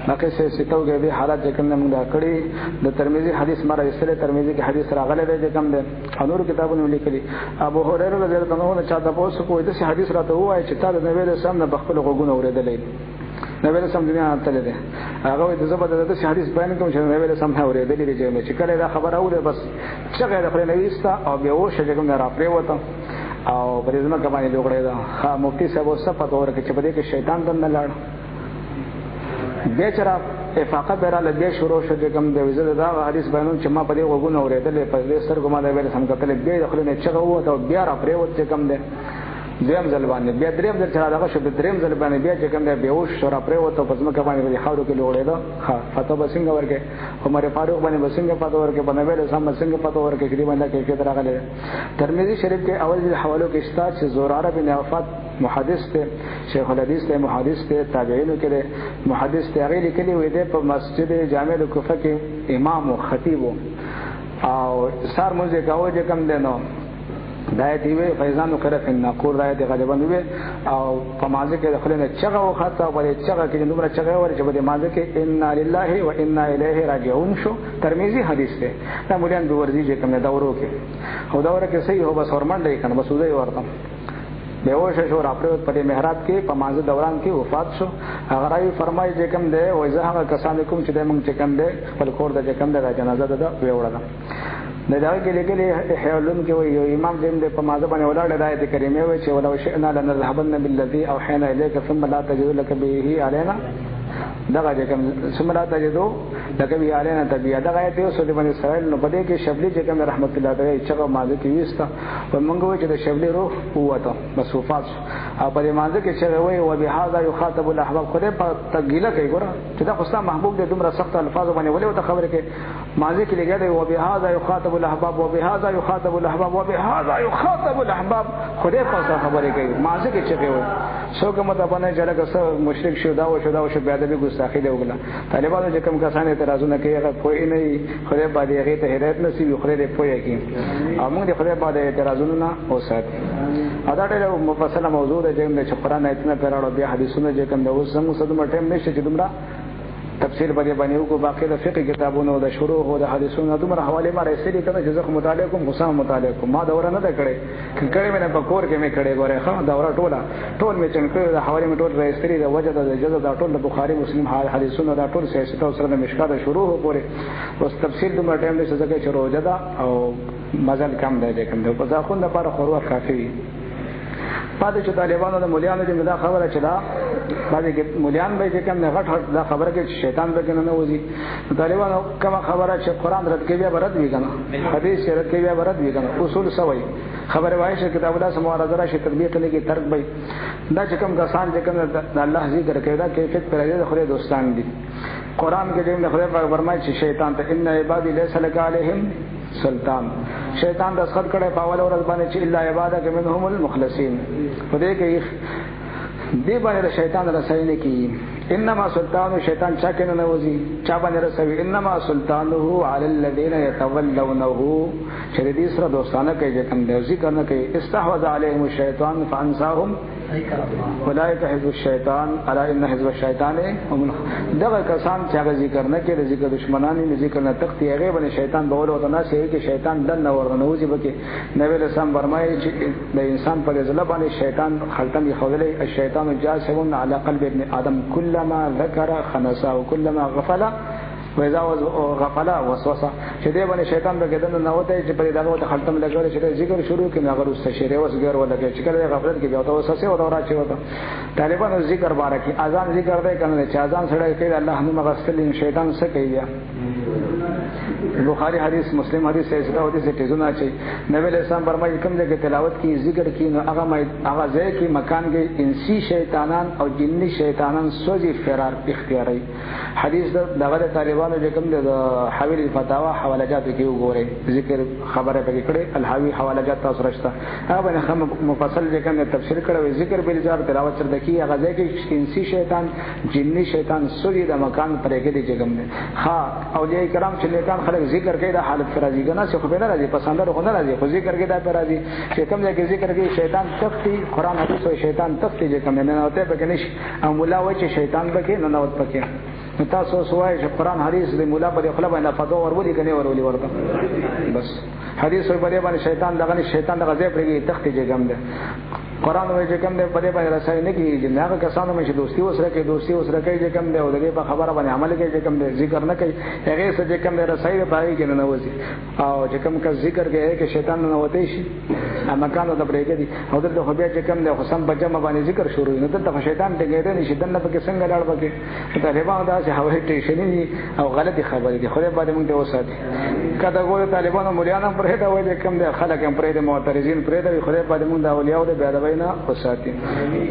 نقص ستوګه به حالات چې کوم موږ کړی د ترمذی حدیث مره سره ترمذی کې حدیث راغله دی کوم ده انور کتابونه لیکلي ابو هريره رضی الله عنه چا تاسو کوی د حدیث راته وایي چې تا د نبی له سامنے بخپل غوګونه اوریدلې نبی له سامنے نه تللی دی هغه د زبردست حدیث بیان کوم چې نبی له سامنے اوریدلې دی چې کله دا خبر اوره بس څنګه د خپل نویستا او به او شګه کوم را پرې وته او پرېزما کمانه جوړه ده ها مفتی صاحب صفات ورکه چې بده کې شیطان دنه لاړ بیچاره افاقه براله بیا شروع شو چې کوم د وزید دا حدیث بیانون چې ما په دې وګونه اوریدل په دې سرګو ما دا ویل سم کتل بیا د خلینو چغه وته او بیا را پرې وته کوم ده دریم ځل باندې بیا دریم ځل چې راغله شو دریم ځل باندې بیا چې کوم ده بیهوش شو را پرې وته په ځمکه باندې په خاورو کې لوړېده ها فتو بسنګ ورکه عمر فاروق باندې بسنګ فتو ورکه باندې ویل سم بسنګ فتو ورکه کې باندې کې راغله ترمذی شریف کې اول د حوالو کې استاد چې زوراره بن عفات محدث ته شیخ الحدیث ته محدث ته تابعین کې محدث ته هغه لیکلي وي د په مسجد جامع الکوفه کې امام او خطیب او سار موزه کاوه چې کوم دینو دایته وی فیضان قرات النقول دایته غالبا وی او په مازه کې دخلنه چغه او خطا او چغه کې نمبر چغه ور چې په مازه کې ان لله و انا الیه راجعون شو ترمذی حدیث ته دا مولان به ورزي چې کوم دورو کې او دوره کې صحیح هو بس ورمن دی کنه بس وځي ورته بیوش شو را پروت په محراب کې په مازه دوران کې وفات شو هغه راوی فرمایي چې کوم دی وای زه هغه کسان کوم چې موږ چې کوم دی خپل کور د کوم دی جنازه ده ویوړه دا کې لیکلي احیاء العلوم کې وي امام دین په مازه باندې ولاړ د آیت کریمه وي چې ولو شئنا لنذهبن بالذي اوحينا اليك ثم لا تجد لك به علينا دغه کوم ثم لا تجد لك به علينا تبيا دغه آیت یو سود باندې اسرائیل نو بده کې شبلی چې کوم رحمت الله تعالی چې مازه کې وستا او موږ وایو چې د شبلی روح قوت مسوفات او په مازه کې چې وایي او بهذا يخاطب الاحباب خدای په تګیله کوي ګوره چې دا خو محبوب دې دومره سخت الفاظ باندې ولې ته خبره کې مازه کې لګیږي او بهذا يخاطب الاحباب وبهذا يخاطب الاحباب وبهذا يخاطب الاحباب خدای په خبره کوي مازه کې چې وایي څوک مته باندې جلګه سره مشرک شو دا او شو بیا د ګستاخی دی وګړه طالبانو چې کوم کسان اعتراضونه کوي هغه پوي نه خدای باندې هغه ته هدایت نصیب خدای دې پوي کوي او موږ د خدای باندې اعتراضونه نه اوسات ادا ډېر مفصله موضوع ده چې قرآن ایتونه پیراړو بیا حدیثونه چې کوم د اوس څنګه صدمه ټیم نشي چې دومره تفسیر باندې وکړو باقي د فقه کتابونو د شروع او د حدیثونو دومره حواله ما رسېږي کنه چې زه مطالعه کوم حسام مطالعه کوم ما دوره نه ده کړې مې په کور کې مې کړې غوړې خو دوره ټول مې څنګه د حواله مې ټول رسېږي د وجه د اجازه د ټول د بخاری مسلم حدیثونو د ټول سیاست او سره د مشکات شروع پورې اوس تفسیر دومره ټیم دې څه چې روزه ده او مزل کم دی کوم د په ځاخون لپاره خوروا کافي پاتې چې طالبانو د مولیانو د مدا خبره چلا باندې کې مليان به چې کوم نه غټ دا خبره کې شیطان به کنه وځي طالبانو کوم خبره چې قران رد کوي بیا رد وی کنه حدیث رد کوي بیا رد وی کنه اصول سوي خبره وایي چې کتاب الله سم معارضه راشي تطبیق لګي ترک به دا چې کوم کسان چې کوم د الله ذکر کوي دا کیفیت پر دې خدای دوستان دي قران کې دې خدای پاک فرمایي چې شیطان ته ان عبادی ليس لك عليهم سلطان شیطان د اسخط کړه په اول ورځ باندې چې الا عبادك منهم المخلصين په دې کې دی باندې شیطان رساینه کی انما سلطان شیطان چا کنه نوځي چا باندې رسوي انما سلطانه على الذين يتولونه شریدي سره دوستانه کوي چې کوم دی ذکر نه کوي استحوذ عليهم الشيطان فانساهم اولئک حزب الشیطان الا ان حزب الشیطان هم دغه کسان چې هغه ذکر نه کوي ذکر دشمنانی نه ذکر نه تختی هغه باندې شیطان بول او نه شي کې شیطان دل نه ورنوځي بکې نبی له سم فرمایي چې د انسان پر ځل باندې شیطان خلطم یخولې الشیطان جاسم على قلب ابن ادم كلما ذكر خنسا وكلما غفل وإذا غفل وسوسه چې دې باندې شیطان به کېدل نه وته چې په دغه وخت خلطم لګول چې ذکر شروع کړي هغه واستشيره وسګر ولګي چې کله غفلت کې بیا او وسوسه او راچي وته طالبانو ذکر بارکي اذان ذکر دی کنه چې اذان سره کوي الله نو مغسل شیطان څه کوي بخاری حدیث مسلم حدیث سے اسدا ہوتی سے تیزنا چي نبی علیہ السلام فرمایي کوم ځای کې تلاوت کی ذکر کی نو هغه ځای کې مکان کې انسی شیطانان او جنی شیطانان سوځي فرار اختیاري حدیث دغه طالبانو چې کوم د حویل الفتاوا حوالجات کې وګوري ذکر خبره پکې کړي الحاوی حوالجات تاسو راشته هغه نه مفصل چې کوم تفسیر کړو ذکر به جواب تلاوت سره دکی هغه ځای کې انسی شیطان جنی شیطان سوځي د مکان پرې کې دي چې کوم ها اولیاء کرام چې نیکان خلک ذکر کوي د حالت پر راځي کنه څه خو به نه راځي پسند نه راځي خو ذکر کوي دا پر راځي چې کوم ځای کې ذکر کوي شیطان تختی قران حدیث او شیطان تختی چې کوم نه نوته به کنيش او مولا وایي چې شیطان به کې نه نوت پکې تاسو سوای چې قران حدیث د مولا په خپل باندې فتوا ورولي کني ورولي ورته بس حدیث په باندې شیطان دغه شیطان دغه ځای پرې تختی چې کوم ده قران وایي چې کوم ده په دې باندې رسای نه کیږي نه هغه کسانو مې چې دوستي وسره کوي دوستي وسره کوي چې کوم ده او دغه په خبره باندې عمل کوي چې کوم ده ذکر نه کوي هغه څه چې کوم ده رسای پای کې نه وځي او چې کوم کا ذکر کوي چې شیطان نه وته شي مکان د برېګ دي او دغه خو بیا چې کوم ده حسن بجما باندې ذکر شروع نه ته شیطان ته ګډه نشي دنه په څنګه لاړ پکې ته طالبان دا چې هوایي ټیشن دي او غلطي خبرې دي خو به باندې موږ ته وساتي کله ګور طالبانو مليانو پر هدا وایي کوم ده خلک هم پرې د معترضین پرې د خو به باندې موږ د اولیاء د بیا وینا وساتي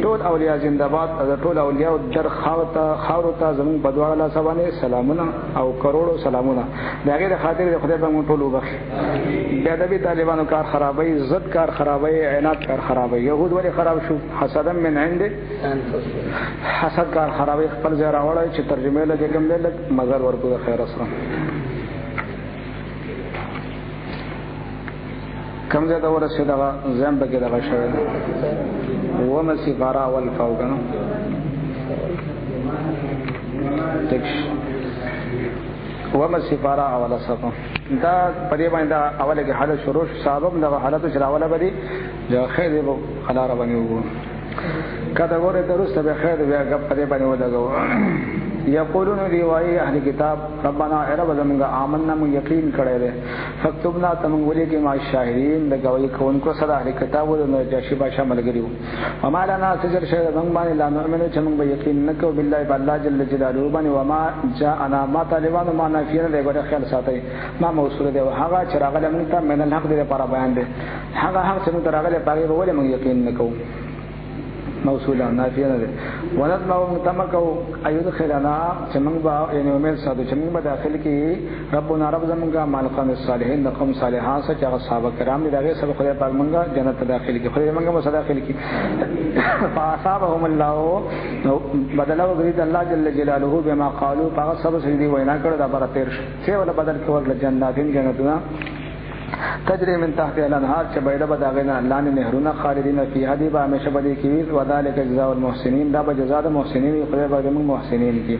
ټول اولیاء زنده‌باد ټول اولیاء در خاورته زمون په دواړه لاس باندې سلامونه او کروڑو سلامونه دغه د خاطر خدای په مونږ ټول وبخښي بیا د طالبانو کار خرابوي عزت کار خرابوي عناد کار خرابوي يهود ولې خراب شو حسدا من عند حسد کار خرابوي خپل ځای راوړی چې ترجمه لګي کوم دې مگر ورکو خیر اسره کم ځای دا ورسې دا زم بګه دا شوی ومسی غرا والفوقنا تکش ومسی غرا ولا صفه دا پرې باندې اوله کې حالت شروع سبب دا حالت شراوله بدی جو خیر به خلاره باندې وګو کدا ګوره درسته به خیر بیا غب پرې باندې وداګو یقولون دی وای اهل کتاب ربنا رب زمونږه آمنا مو یقین کړی دی فكتبنا تمون ولي کې ما شاهدین د گواہی کوونکو سره اهل کتاب د نجاشی بادشاہ ملګریو وما لنا سجر شهد من باندې لا نؤمن چې موږ به یقین نکو بالله بالله جل جلاله باندې وما جاءنا ما طالبان ما نافین له ګره خیال ساتي ما موصول دی هغه چې راغله موږ ته من الحق دی لپاره بیان دی هغه چې موږ راغله پاره ولې موږ یقین نکو موصولا نافیه نه ده ونطمع متمکو ايدخلنا چمنګ با یعنی امید ساتو چمنګ با داخل کی ربنا رب زمونږه مالقان الصالحین قوم صالحان چې هغه صحابه کرام دي دغه سره خدای پاک مونږه جنت داخل کی خدای مونږه مسا داخل کی فاصابهم الله بدلوا غريد الله جل جلاله بما قالوا هغه سبب سړي وینا کړه دا بر تیر څه ولا بدل کې ورل جناتین جنتونه تجري من تحت الانهار چې بيد بداغنا لان نهرونه خالدين فيها دي با همیشه بدی کی وذلك جزاء المحسنين دا به جزاء المحسنين خدای به موږ محسنين کی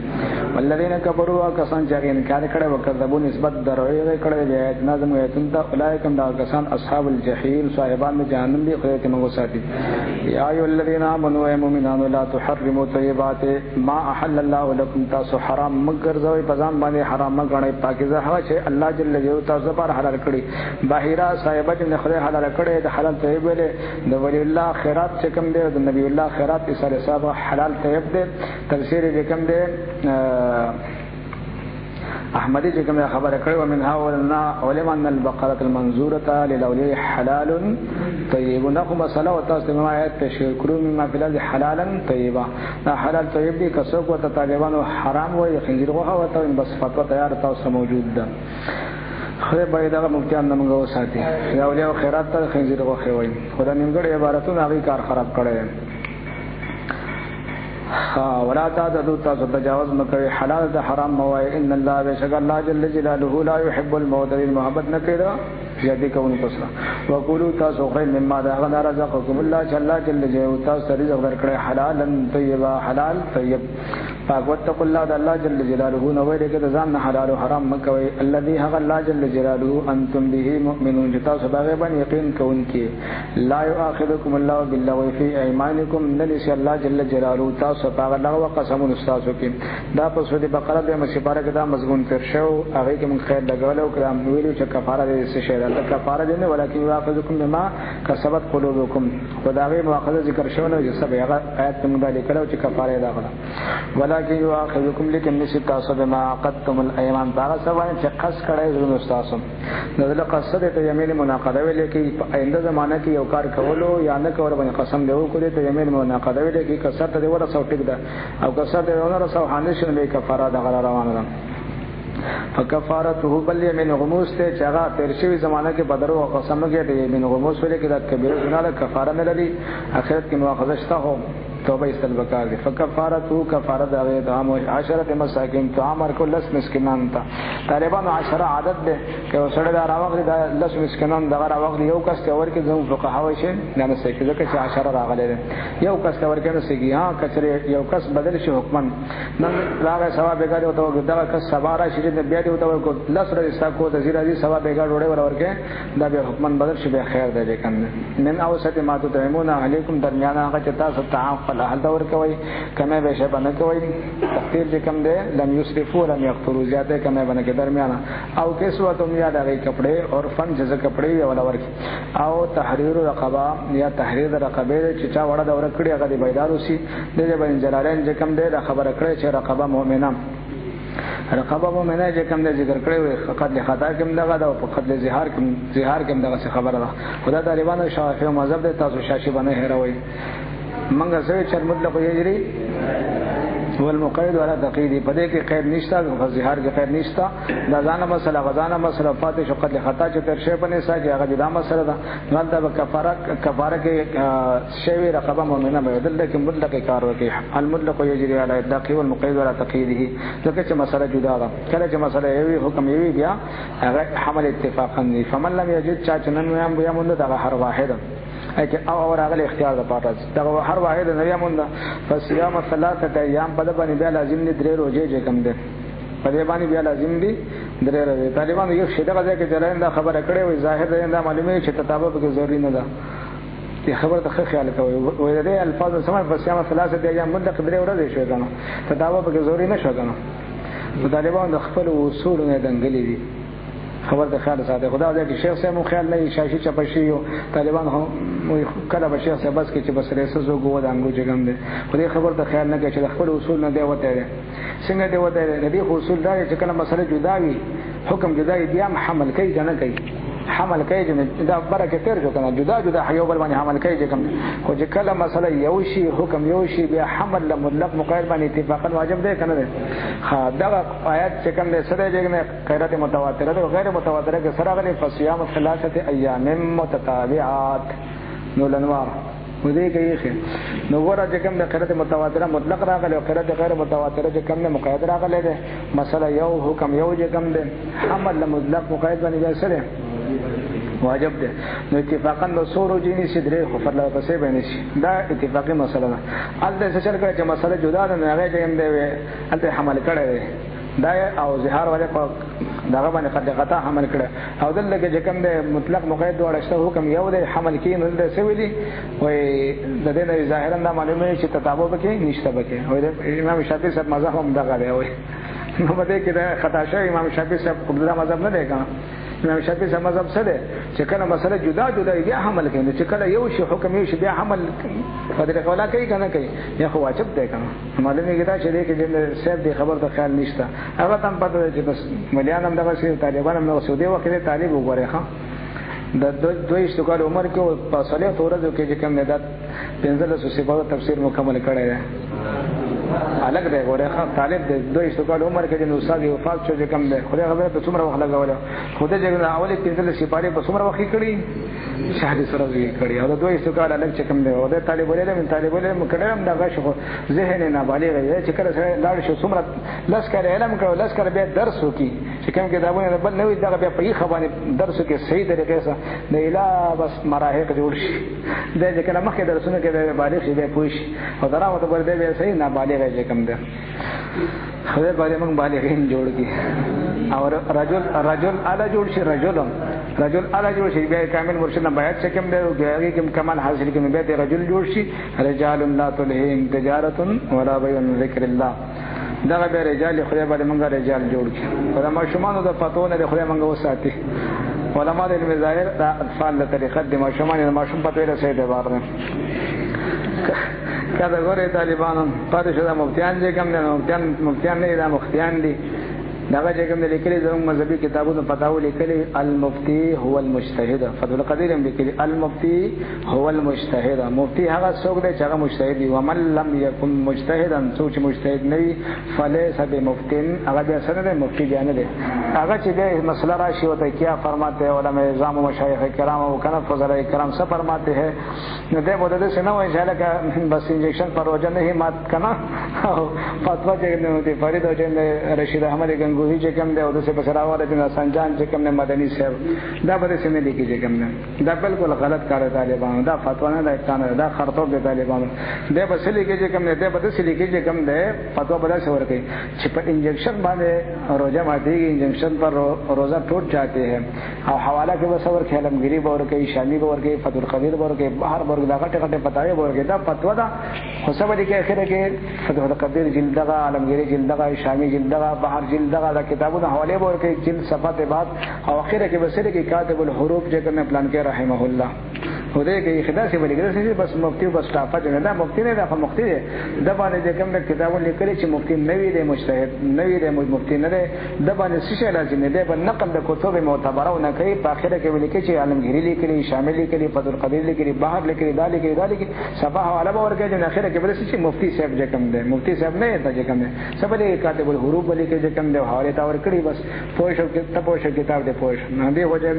والذین كفروا کسان چې انکار کړي وکذبوا نسبت دروي کړي د آیات نظم ایتون ته اولئک دا کسان اصحاب الجحیم صاحبان جهنم دي خدای ته موږ ساتي یا ایو الذین آمنوا المؤمنون لا تحرموا طیبات ما احل الله لكم تاسو حرام مگر زوی پزان باندې حرام مګنئ پاکیزه هغه چې الله جل جلاله تاسو پر حلال کړی باحیرا صاحب چې خدای حلال کړي د حلال طیب ویلې د ولی الله خیرات چې کوم دی د نبی الله خیرات اسره صاحب حلال طیب دی تفسیر یې کوم دی احمدی چې کوم خبره کړې و منها ولنا علم ان البقره المنظوره للاولياء حلال طيب نخو مساله او تاسو ما آیت تشکرو مما فی الارض حلالا طیبا دا حلال طیب دي کسو کو ته طالبانو حرام وای خنزیر غوښه وته بس فتوا تیار تاسو موجود ده خدای باید هغه مفتیان موږ وساتي دا اولیاء خیرات ته خنزیر غوښه وای خدای نیمګړی عبارتونه هغه کار خراب کړي ولا تعتدوا تاسو تجاوز مکوئ حلال ته حرام موای ان الله بشک الله جل جلاله لا يحب المعتدين محبت نکړه زیادی کوونکو سره وقولوا تاسو خیر مما دا رزقكم الله جل جلاله تاسو رزق درکړه حلالا طیبا حلال طیب پاک وتقوا الله الله جل جلاله نو ویل کې ځان حلال او حرام مکوئ الذي هغ الله جل جلاله انتم به مؤمنون تاسو باغ باندې یقین کوونکی لا يؤاخذكم الله باللغو في ايمانكم نلس الله جل جلاله تاسو باغ لغو قسم استاسو کې دا په سورۃ بقره د مشباره کې دا مضمون تر شو هغه کې من خیر لګولو کلام ویلو چې کفاره دې څه شی ده کفاره دې نه ولکن يؤاخذكم بما كسبت قلوبكم خدای مؤاخذه ذکر شو نه چې سبا هغه آیت موږ لیکلو چې کفاره ده ولكن يؤاخذكم لكن نسيت بما عقدتم الايمان باغ سوال چې قص کړی زونه استاسو نو د قصد ته یمین مناقضه ویل کې آینده زمانہ کې یو کار کولو یا نه کول باندې قسم دی وکړي ته یمین مناقضه ویل کې قصد ته ورته څو ټیک ده او قصد ته ورته څو حانش نه کفاره ده غره روانه ده فکفارته بل یمین غموس ته چې هغه تیر شوی زمانہ کې بدر او قسم کې د یمین غموس ویل کې د کبیره ګناه کفاره نه لري اخرت کې مؤاخذه شته هو توبه استلبکار دی فکفارته کفاره د اعدام 10 مساکین طعام ورکول 10 مسکینان ته طالبانو 10 عادت ده چې وسړی دا راوغلی دا 10 مسکینان دغه راوغلی یو کس ته ورکې زمو فقهاوی شي نه سې کې ځکه چې 10 راغلی یو کس ته ورکې نه سېږي ها کچره یو کس بدل شي حکمن نن راغی ثواب بیګاری او ته دا کس سبارا شي د بیا دی او ته کو 10 رستا کو د زیرا دي ثواب بیګار وړي ورکې دا به حکمن بدل شي به خیر دی لیکن من اوسط ما تطعمون علیکم درمیان هغه چې تاسو تعام حل دور کوي کمه به شی باندې کوي تقدیر چې کم ده لم یسرفوا لم یقتروا زیاته کمه باندې کې درمیان او کیسو تم یاد هغه کپڑے اور فن جزء کپڑے ولا ورکی او تحریر رقبه یا تحریر رقبه چې چا وړه دور کړی هغه دی بیدار وسی د باندې جلالین چې کم ده خبره کړی چې رقبه مؤمنه رقبه مؤمنه چې کم ده ذکر کړی وي قتل خطا کوم دغه او قتل زهار کوم دغه خبره ده خدای طالبانو شافعي مذهب ده تاسو شاشي باندې هروي منګه سوي چې مطلق یجري والمقید ولا تقیدی پدې کې قید نشتا او ظاهر کې قید نشتا دا ځانه مسله غزانه مسله فاتح شو قتل خطا چې تر شی پنه ساګي هغه دا مسله ده غلطه کفاره کې شی رقبه مؤمنه بدل کې مطلق کار وکي المطلق یجري علی الدقی والمقید ولا تقیده ځکه چې مسله جدا ده کله چې مسله یوي حکم یوي بیا هغه حمل اتفاقا دی فمن لم یجد چا چنن بیا مونږ دغه هر واحد او راغل اختیار د پاتہ دا هر واحد نه یموندا فصيام ثلاثه ایام په باندې بیا لازم دي درې روزې چې کم دي په دې باندې بیا لازم دي درې روزې طالبان یو شی دغه ځکه چې راینده خبره کړې وي ظاهر دا معلومه چې تطابق کې ضروري نه ده دې خبره ته خیال کوي وې دې الفاظ سمه فصيام ثلاثه ایام مدته درې ورځې شوې کنه تطابق کې ضروري نه شو کنه طالبان د خپل اصول نه دنګلې دي خبر د خیال ساته خدا دې کې شیخ صاحب خیال نه شاشي چپشي او طالبان هم کله به شیخ صاحب بس کې چې بس رسو زو ګو د انګو جګم دي خو دې خبر د خیال نه کې چې خپل اصول نه دی وته څنګه دی وته دې اصول دا چې کله مسله جدا وي حکم جدا دی هم حمل کوي کنه کوي حمل کوي دا برکه تیر جو کنه جدا جدا حیو بل باندې حمل کوي چې کوم خو چې کله مسله یو شی حکم یو شی بیا حمل مطلق مقید باندې اتفاقا واجب دی کنه ها دا آیات چې کوم دې سره جګنه قرات متواتره او غیر متواتره کې سره غلي فصيام ثلاثه ایام متتابعات نو لنوار ودې کوي خیر نو ورته چې کوم د قرات متواتره مطلق راغلی او قرات غیر متواتره چې کوم نه مقید راغلی ده مسله یو حکم یو چې کوم ده حمل مطلق مقید باندې سره واجب ده نو اتفاقا نو سورو جینی سدره خو فرلا پسې باندې شي دا اتفاقی مسله ده الته څه چل کړي چې مسله جدا ده نه هغه جیم دی الته حمل کړي دا او ظهار والے په دغه باندې قد غطا حمل کړي او دلته کې کوم ده مطلق مقید وړشته حکم یو ده حمل کې نو ده سویلی وای د دې نه ظاهرا دا معلومه چې تطابق کې نشته بکې وای امام شافعي صاحب مذهب هم دغه دی وای نو بده کې دا خطا شوی امام شافعي صاحب کوم دا مذهب نه دی کنه امام شافعي سم مذهب سره چې کله مسله جدا جدا بیا حمل کوي چې کله یو شی حکم یو شی بیا حمل قدر ولا کوي کنه کوي یا خو واجب دی کنه معلومه کیدا چې دې کې صاحب دې خبر ته خیال نشته هغه تم پته چې بس مليان هم دغه شی طالبان هم سعودي وخت طالب وګوري ښا د دوی اشتغال عمر کې په صلیح تورز کې چې کوم نه د 15 صفات تفسیر مکمل کړی دی الګ دی ګوره طالب د دوی اشتغال عمر کې د استاد وفات شو چې کوم دی خو هغه په څومره وخت لګول خو دې چې اولې 15 صفات په څومره وخت کړی شاهد سره کړی او د دوی اشتغال الګ چې کوم دی او د طالب علم مکړم دغه شو ذهن نه بالغ دی چې کله سره لاړ شو څومره لسکر علم کړو لسکر به درس وکي چې کوم کې دا ونه بل نوې دغه به په خبره درس کې صحیح طریقې سره د اله بس مراحق جوړ شي د کله مخکې درسونه کې بالغ شي به پوښ او دراوته پر دې به صحیح نه بالغ دی کوم دی خدای باندې موږ بالغین جوړ کی او رجل اعلی جوړ شي رجل اعلی جوړ شي بیا کامل مرشد نه بیات چې کوم دی هغه کوم کمال حاصل کوي به رجل جوړ شي رجال لا تلههم تجارت ولا بيع ذکر الله دغه به رجال خدای باندې موږ رجال جوړ کی او ما شومان د فتوونه د خدای موږ وساتي علماء د مظاهر د اطفال له طریقه د ما شومان ما شوم پته له سید بار نه کله غره طالبانو پاره شوه مفتیان چې کوم نه مفتیان نه دا مفتیان دي دغه چې کوم لیکلي زموږ مذهبي کتابونو پتاو لیکلي المفتی هو المجتهد فتح القدیر هم لیکلي المفتی هو المجتهد مفتی هغه څوک دی چې هغه مجتهد وي ومن لم يكن مجتهدا څوک مجتهد نه وي فليس بمفتن هغه بیا سره دی مفتی دی نه دی هغه چې د مسله راشي وته کیا فرماتے ہیں علماء اعظم و مشایخ کرام و کنف فضلاء کرام سب فرماتے ہیں نو دې مدد سے نه وایي چې بس انجیکشن پر وجه نه مات کنا فتوا چې نو دی فرید او چې رشید احمد گوهی چې کوم دی او د څه بشراوله د سنجان چې کوم نه مدني صاحب دا به څه نه لیکي چې کوم نه دا بالکل غلط کار طالبانو دا فتوا نه ده کانه دا خرطوب د طالبانو دا به څه لیکي چې کوم نه دا به څه لیکي چې کوم ده فتوا بلا څه ورکي چې په انجیکشن باندې روزه ماتيږي انجیکشن پر روزه ټوټ جاتے ہیں او حواله کې وسور خلمګری به ورکي شامی به ورکي فتح القدیر به ورکي بهر ورګ دا غټه غټه پتاوي به ورکي دا فتوا دا خو څه به کې اخره کې فتح القدیر جلدغه عالمګری جلدغه شامی جلدغه بهر جلدغه دا کتابونه حواله ورکي جلد صفحات بعد او اخره کې بسره کې کاتب الحروف چې کنه پلان کې رحمه الله هدا کې خدا سے بلګره بس مفتی بس صفات نه دا مفتی نه دا مفتی دی د باندې د کوم کتابونه لیکلي چې مفتی نوی دی مجتهد نوی دی مفتی نه دی د باندې څه لازم دی په نقل د کتب معتبره نه کوي په اخره کې ولیکي چې عالمګری لیکلي شامل لیکلي فتح القدیر لیکلي بهر لیکلي دا لیکلي صفحه حواله ورکي چې اخره کې بل څه مفتی صاحب چې کوم دی مفتی صاحب نه دی چې کوم دی سبله کاتب الحروف لیکي چې کوم دی حواله تا ور کړی بس پوښتنه کې ته پوښتنه کتاب دی پوښتنه نه دی وجه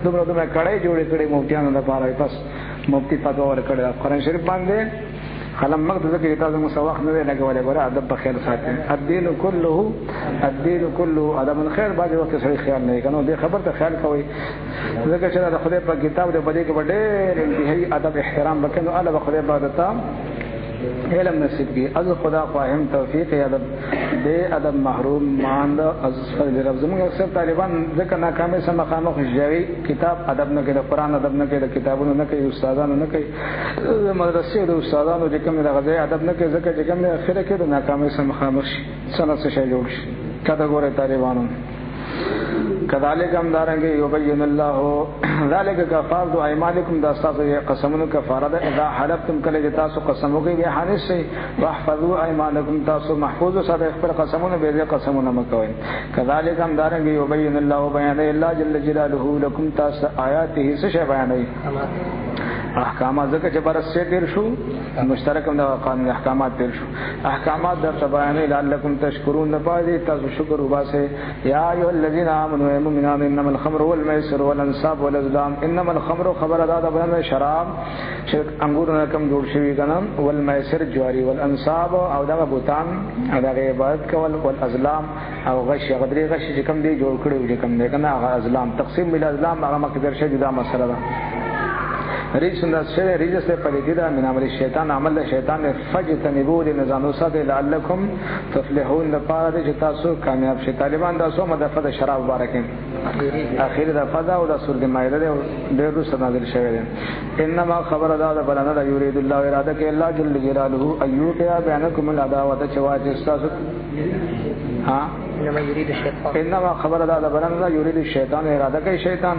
دومره کړای جوړې کړې مفتیانو لپاره بس مفتی فتوا ور کړی قرآن شریف باندې قلم مقدس کې تاسو مسواخ نه لګولې غره ادب په خیر ساتي الدين كله ادب الخير بعد وخت صحیح خیال نه کنو دې خبر ته خیال کوي ځکه چې د خدای په کتاب دې بده کې ډېر انتهایی ادب احترام وکړو الله به خدای عبادت علم نصیب کی از خدا فاهم توفیق ادب دے ادب محروم ماند از فضل رب زمون اکثر طالبان ذکر ناکامه سم مقامه خوشجوی کتاب ادب نه کړه قران ادب نه کړه کتابونه نه کوي استادانو نه کوي مدرسې د استادانو چې کوم دغه ادب نه کوي ځکه چې کوم اخره کې د ناکامه سم مقامه شي سنت څه جوړ شي کدا ګوره طالبانو كذلك هم دارنگے یبین اللہ ذالک کفارۃ ایمانکم داستا قسمن کفارہ اذا حلفتم کله تاسو قسمو کوي به حانس شي واحفظوا ایمانکم تاسو محفوظ سره خپل قسمونه به قسمونه مکوئ كذلك هم دارنگے یبین اللہ بیان الله جل جلاله لكم تاسو آیاته څه بیانوي احکامات ځکه چې برسه تیر شو مشترکم د قانون احکامات تیر شو احکامات در تبعین لعلکم تشکرون نپادی تاسو شکر وباسه یا ایها الذین آمنوا المؤمنون انما الخمر والميسر والانصاب والازلام انما الخمر خبر ادا د بنه شراب چې انګور نه کم جوړ شوی کنه والميسر جواری والانصاب او دغه بوتان او دغه عبادت کول والازلام او غش غدری غش چې کم دی جوړ کړو چې کم دی کنه هغه ازلام تقسیم بل ازلام هغه مقدر شې دا مسله ده ریس انداز شده ریجس له پلیتی دا من عمل شیطان عمل شیطان فجتنبو دی نظانو سات لعلکم تفلحون دا پارا دی چه تاسو کامیاب شد طالبان دا سو مدفع دا شراب بارکن اخر د فضا او د سورۃ مائده ډېر رسول نازل شوی دی. انما خبر دا د بلنه یرید الله اراده کې الله جل جلاله ایوکیا بینکم العداوه چواجه استاسو ها انما خبر دا د بلنه یرید الشیطان اراده کوي شیطان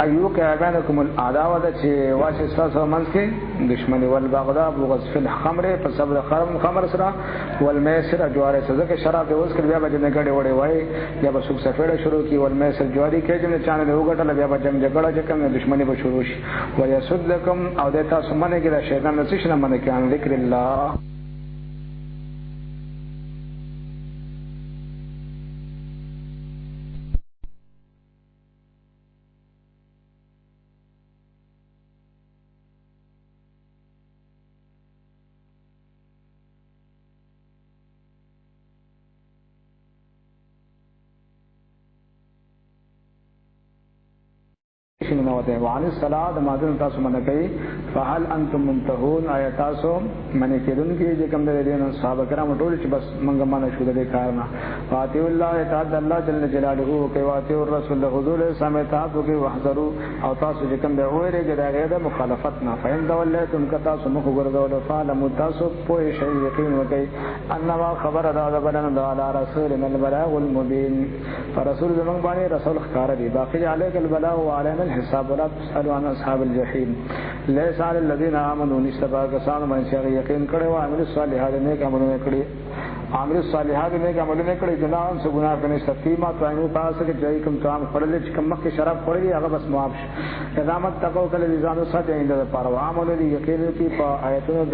ایوکیا بینکم العداوه چې واجه استاسو منځ کې دشمنی والبغضاء بغض فی الخمر فصبر خمر سره والمیسر جواره سزا کې شراب د اوس کې بیا به نه غړې وړې وای یا به سوک سفیړه شروع کی والمیسر جواری کې چې چانه له وګټل بیا به جنگ جګړه چې کوم دشمنی به شروع شي ويسدکم او د تاسو منه کې د شیطان نشي نه منه کې ان ذکر الله وعن الصلاة مادن تاسو من کوي فهل انتم منتهون آیاتاسو من کېدون کې چې کوم د دین صحابه کرام ټول چې بس منګه مانه شو د کارنا فاتو الله تعالی الله جل جلاله کوي واتو الرسول حضور سمعت کوي واحذروا او تاسو چې کوم د اورې د غیر مخالفتنا فین دولتم کتا سو مخ ګرځول فعلم تاسو په شی یقین وکي انما خبر دا بلنه علی رسولنا البلاغ المبین فرسول زمون باندې رسول خار دی باقی علیک البلاغ وعلينا الحساب ولا تسألوا عن اصحاب الجحيم ليس على الذين امنوا نشتبا کسان من شي یقین کړي او عمل صالحات نیک عملونه کړي عامل صالحات نیک عملونه کړي جنان سو ګناه کني سفیما تاسو تاسو کې ځای کوم کام خپل چې کوم مخ شراب خوري هغه بس معاف شي قیامت تکو کله ځانو ساتي اند پروا عمل دي یقین کې په آیتونو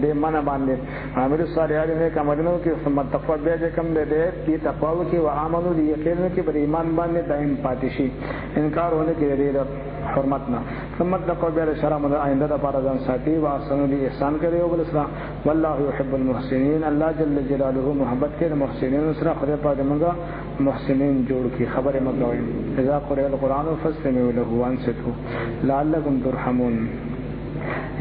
د من باندې عامل صالحات نیک عملونه کې ثم تقوا به کوم دې کې تقوا کې او عمل دي یقین کې پر ایمان باندې دائم پاتې شي انکار ونه کې دې حرمتنا ثم تقوا به شرم د آینده د پاره ځان ساتي او احسن دي احسان کوي او بل سره والله يحب المحسنين الله جل جلاله محبت کې محسنین سره خدای پاک موږ محسنین جوړ کی خبره مګوي اذا قرئ القرآن فاستمعوا له وانصتوا لعلكم ترحمون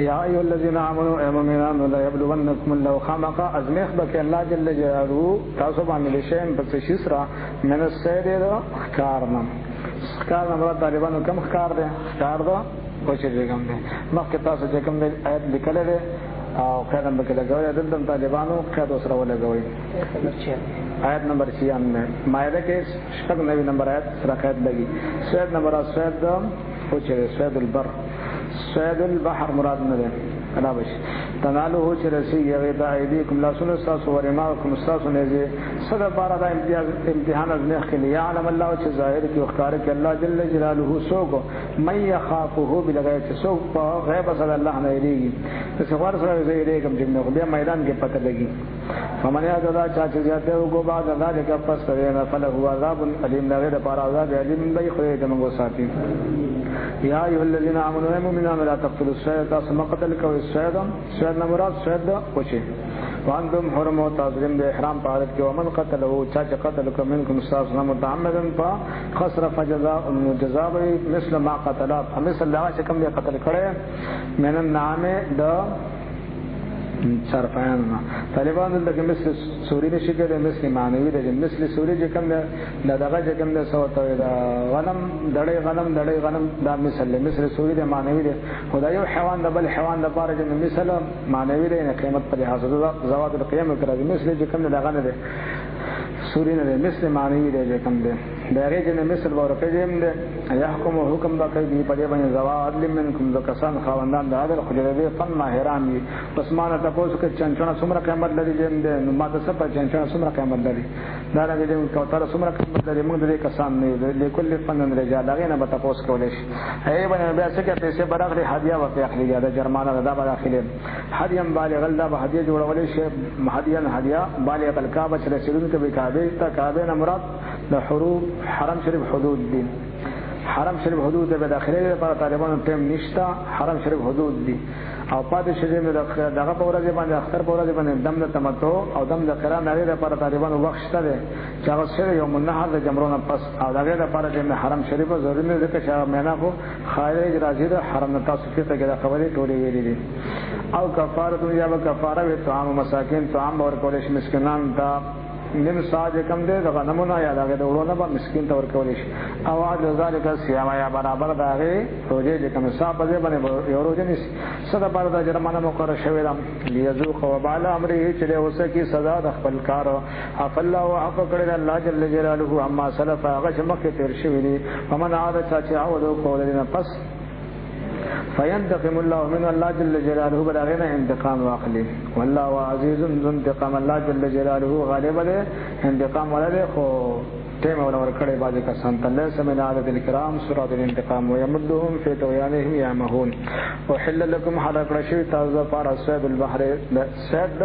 یا ایها الذين امنوا امنوا لا يبلونكم الله خامق ازمخ بك الله جل جلاله تاسو باندې شین په شسرا من السيد کارنم کار نمبر طالبانو کم کار دی کار دا کوشش کوم دی مخکې تاسو چې کوم آیت لیکل دی او کله به کله غوړې دلته طالبانو خاطر سره ولګوي آیت نمبر 96 مائده کې شپږ نوې نمبر آیت سره خاط لګي سید نمبر سید دا او چې سید البر سید البحر مراد نه ده کلا بش تنالو چې رسی یغه د ایدیکم لا سن استاس ورماکم استاس نه زی صد بار دا امتحان از نه خلی علم الله چې ظاهر کې اخکار کې الله جل جلاله سوق من يخافه بالغیب سوق په غیب صلی الله نه یریږي څه ور سره یریږم چې نو بیا میدان کې پته لګي فمن یذا چا چې زیاته وګو بعد ذلك پس نه فله عذاب الیم لغیر پر عذاب الیم به خو دې موږ ساتي یا ایها الذين امنوا المؤمنون لا تقتلوا الصيد ثم قتلوا الصيد صيد مراد صيد وچه وانتم حرم تعظیم د احرام په حالت کې ومن قتله چا چې قتل منکم استاذ متعمدا فخسر فجزاء جزاء مثل ما قتل مثل الله چې کوم یې قتل کړي من النعام د صرفان طالبان دلته مثل سوري نشي کېدای مثل معنوي د مثل سوري چې کوم د دغه چې کوم د سوته د غنم دړې غنم دا مثل سوري د معنوي د خدای یو حیوان د بل حیوان د بار چې مثل معنوي د قیمت پر حاصل زوات القيامه کړی مثل چې کوم دغه نه ده سوري نه مثل معنوي د کوم ده دغه چې مثل ورکه دیم ده يحكم حکم دا کوي په دې باندې زوا عدل منکم د کسان خواندان د عدل خو دې فن ماهران دي عثمان تاسو کې چنچونه څومره قیمت لري دیم ده نو ما تاسو په چنچونه څومره قیمت لري دا راځي دې کوتره څومره قیمت لري موږ دې کسان نه دي کله فن رجال هغه نه به تاسو کولای شي ای باندې بیا څه کې پیسې برابر هدیه او اخلي دا جرمانه دا به اخلي هدیه بالغ الله به هدیه جوړولې شي هدیه بالغ الکعبه چې رسولون کې به کعبه نه مراد د حروف حرم شریف حدود دي حرم شریف حدود به داخله لپاره طالبانو ټیم نشتا حرم شریف حدود دي او پاتې شریف دغه په ورځ باندې اختر په ورځ باندې دم د تمتع او دم د قران لري لپاره طالبانو وخت شته چې هغه سره یوم النحر د جمرون پس او دغه لپاره چې حرم شریف ضروري نه ځکه چې معنا خو خارج راځي د حرم تاسو کې ته خبرې ټولې ویلې دي او کفاره یا کفاره وي طعام مساکین طعام ورکول شي مسکینان ته نیم ساج کم دے د غنمونه یا دغه د وړونه به مسکین ته ورکول شي او عدل ذلک الصيام یا برابر دغه روزه چې کوم حساب به باندې یو روزه نشي صدا پر د جرمانه مقرر شوی دا لیذوق وبال امره چې اوسه کی سزا د خپل کار عف الله وعف کړی الله جل جلاله اما سلف هغه چې مخکې تیر شوی دي ومن عاد چې عود کول دي پس فینتقم الله من الله جل جلاله بلغنا انتقام واخلي والله عزيز ذو انتقام الله جل جلاله غالب له انتقام ولله خو تیم اور کڑے بازی کا سنت اللہ سمن عادت الکرام سورۃ الانتقام ويمدهم في طغيانهم يعمهون وحل لكم حرق رشید تازه پار صید البحر صید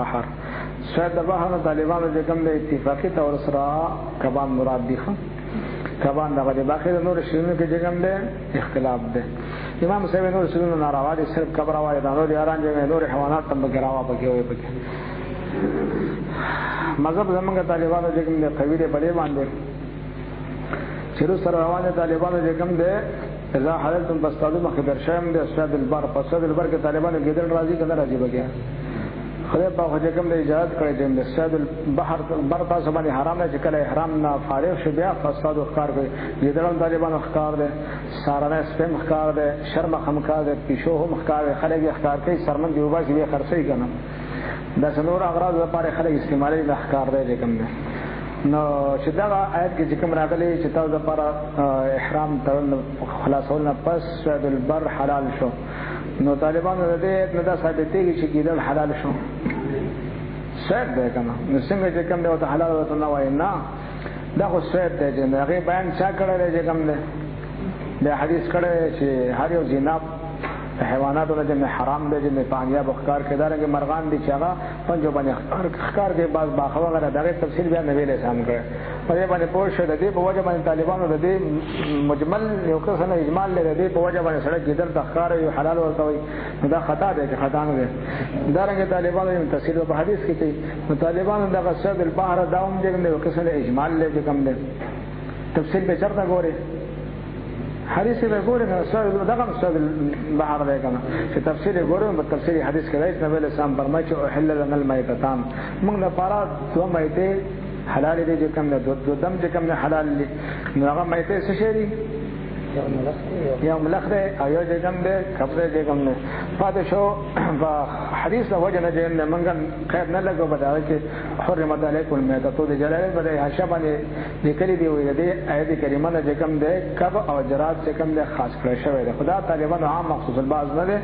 بحر صید بحر طالبانو چې کوم د اتفاقی تور سره کبان مراد دي کبان دغه باقي نور شینو کې چې کوم ده اختلاف ده امام صاحب نور شینو ناروا دي صرف کبر وای دا نور یاران چې نور حیوانات تم بګراوا پکې وي پکې مذهب زمونږ طالبانو چې کوم د قوی دی بلې باندې چیرې سره روانه طالبانو چې کوم دی اذا حللتم فاصطادوا مخبر شام د استاد البر فساد البر کې طالبانو کېدل راضي کنه راضي بګیا خدای په خو چې کوم د اجازه کړی دی د استاد البحر بر تاسو باندې حرام نه چې کله احرام نه فارغ شو بیا فساد ښکار کوي کېدل طالبانو ښکار دی سارنه سپم ښکار دی شرم خمکار دی پیشو هم ښکار دی خلک ښکار کوي سرمن دی وباسي به خرڅي کنه دا څنور اغراض لپاره خلک استعمالي د احکار دی کوم نه نو چې دا آیت کې چې کوم راغلي چې تاسو لپاره احرام تړل خلاصول نه پس سید البر حلال شو نو طالبانو دې نه دا ثابتېږي چې کېدل حلال شو سید دی کنه نو څنګه چې کوم دی او حلال وته نه وای نه دا خو سید دی چې هغه بیان چا کړی دی چې کوم دی د حدیث کړی چې هر یو جناب حیوانات له جمع حرام دي چې پانیا بخکار کېدارنګ مرغان دي چې هغه پنځو باندې ښکار کې بعض باخوا غره دغه تفصیل بیان نبی له سم کړ په دې باندې پوه شو د دې په وجه باندې طالبانو د دې مجمل یو قسم اجمال له دې په وجه باندې سره کېدل د ښکار یو حلال ورته وي دا خطا ده چې خطا نه ده دارنګ طالبانو یې تفصیل په حدیث کې کوي طالبانو دغه صید البحر داوم دې یو قسم اجمال له کوم ده تفصیل به چرته ګوره حدیث به ګوره دغه صید البحر ده کنه چې تفصیل ګوره په تفصیل حدیث کې راځي نبی له سلام فرمایي چې احل لنا المیتتان موږ لپاره دوه میته حلال دي چې کوم دو دم چې کوم حلال دي نو هغه میته څه شي دي یو ملخره او یو چې کوم ده کبره چې کوم ده پاتې شو په حدیث وجه نه چې موږ خیر نه لګو بداوي چې حرمت علیکم المیتۃ د جلال بده حشبانه لیکلي دی وي د آیت کریمه نه چې کوم ده کب او جرات چې کوم ده خاص کړی شوی ده خدا طالبانو عام مخصوص الباز نه ده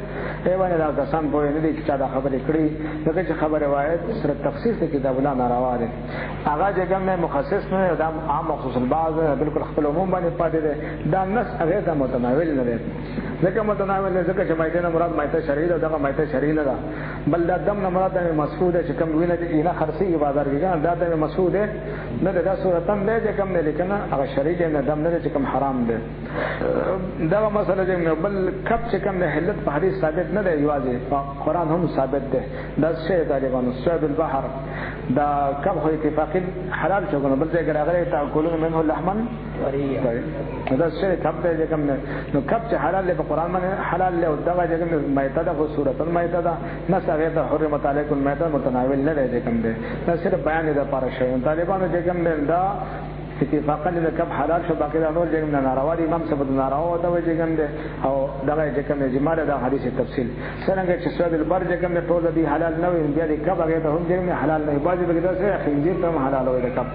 ایوانه دا کسان په نه دي چې دا خبرې کړي دغه چې خبره روایت سره تفسیر ته کتاب الله ناروا ده هغه چې کوم نه مخصص نه دا عام مخصوص الباز بالکل خپل عموم باندې پاتې ده دا نس هغه ته متناول نه ده ځکه متناول نه ځکه چې مایته نه مراد مایته شرعي ده دغه مایته شرعي نه ده بل دا دم نه مراد نه مسعود چې کوم وینه دي نه خرسي بازار کې دا ته مسعود نه ده صورتن ده چې کوم نه لیکن هغه شرعي نه دم نه چې کوم حرام ده دا مسله چې بل کب چې کوم نه حلت په حدیث ثابت نه ده یوازې قرآن هم ثابت ده دا شی طالبانو صید البحر دا کب خو اتفاقی حلال شو کنه بل ځای کې راغلی تاکلون منه لحما طريا دا شی کب ده چې کوم نو کب چې حلال له قرآن باندې حلال له دغه چې کوم مایته ده خو سورۃ المایته ده نسغه ته حرمت علیکم المایته متناول نه ده کوم ده دا صرف بیان ده پر شی طالبانو چې کوم دا اتفاقا د کب حلال شو باقي دا نور جنم ناروا دي امام سبد ناروا دا وجه کوم ده او دغه چې کوم جمال دا حدیث تفصیل څنګه چې سود البر چې کوم ټول دي حلال نه وي بیا د کب هغه ته هم جنم حلال نه بعضي به دا سره خنزیر ته حلال وي د کب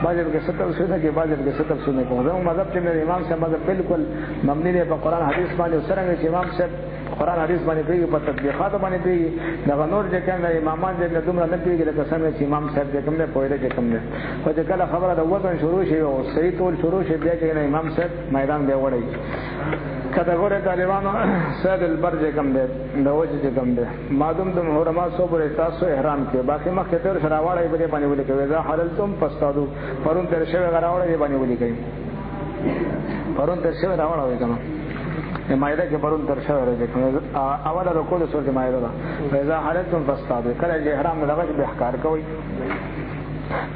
بعضي به ستر سونه کې بعضي به ستر سونه کوم دا مذهب چې امام صاحب مذهب بالکل مبني دی په قران حدیث باندې څنګه چې امام صاحب قرآن حدیث باندې پیږي په تطبیقات باندې پیږي دا نور چې کوم امامان دې دومره نه پیږي لکه څنګه چې امام صاحب دې کوم نه پوهیږي چې کوم نه او چې کله خبره د وطن شروع شي او صحیح ټول شروع شي بیا چې امام صاحب میدان دی وړي کته ګوره طالبانو سید البر چې کوم دې د وجه چې کوم دې مادوم د محرمات صبر تاسو احرام کې باقي مخکې تر سره واړی به باندې ولي کوي دا حللتم فاستادو پرون تر شوی غراوړی باندې ولي کوي پرون تر شوی راوړی کنه مایده کې پرون تر شوی راځي اوله رکوع د سورۃ مایده ده فاذا حللتم فاصطادوا کله چې احرام لغه به احکار کوي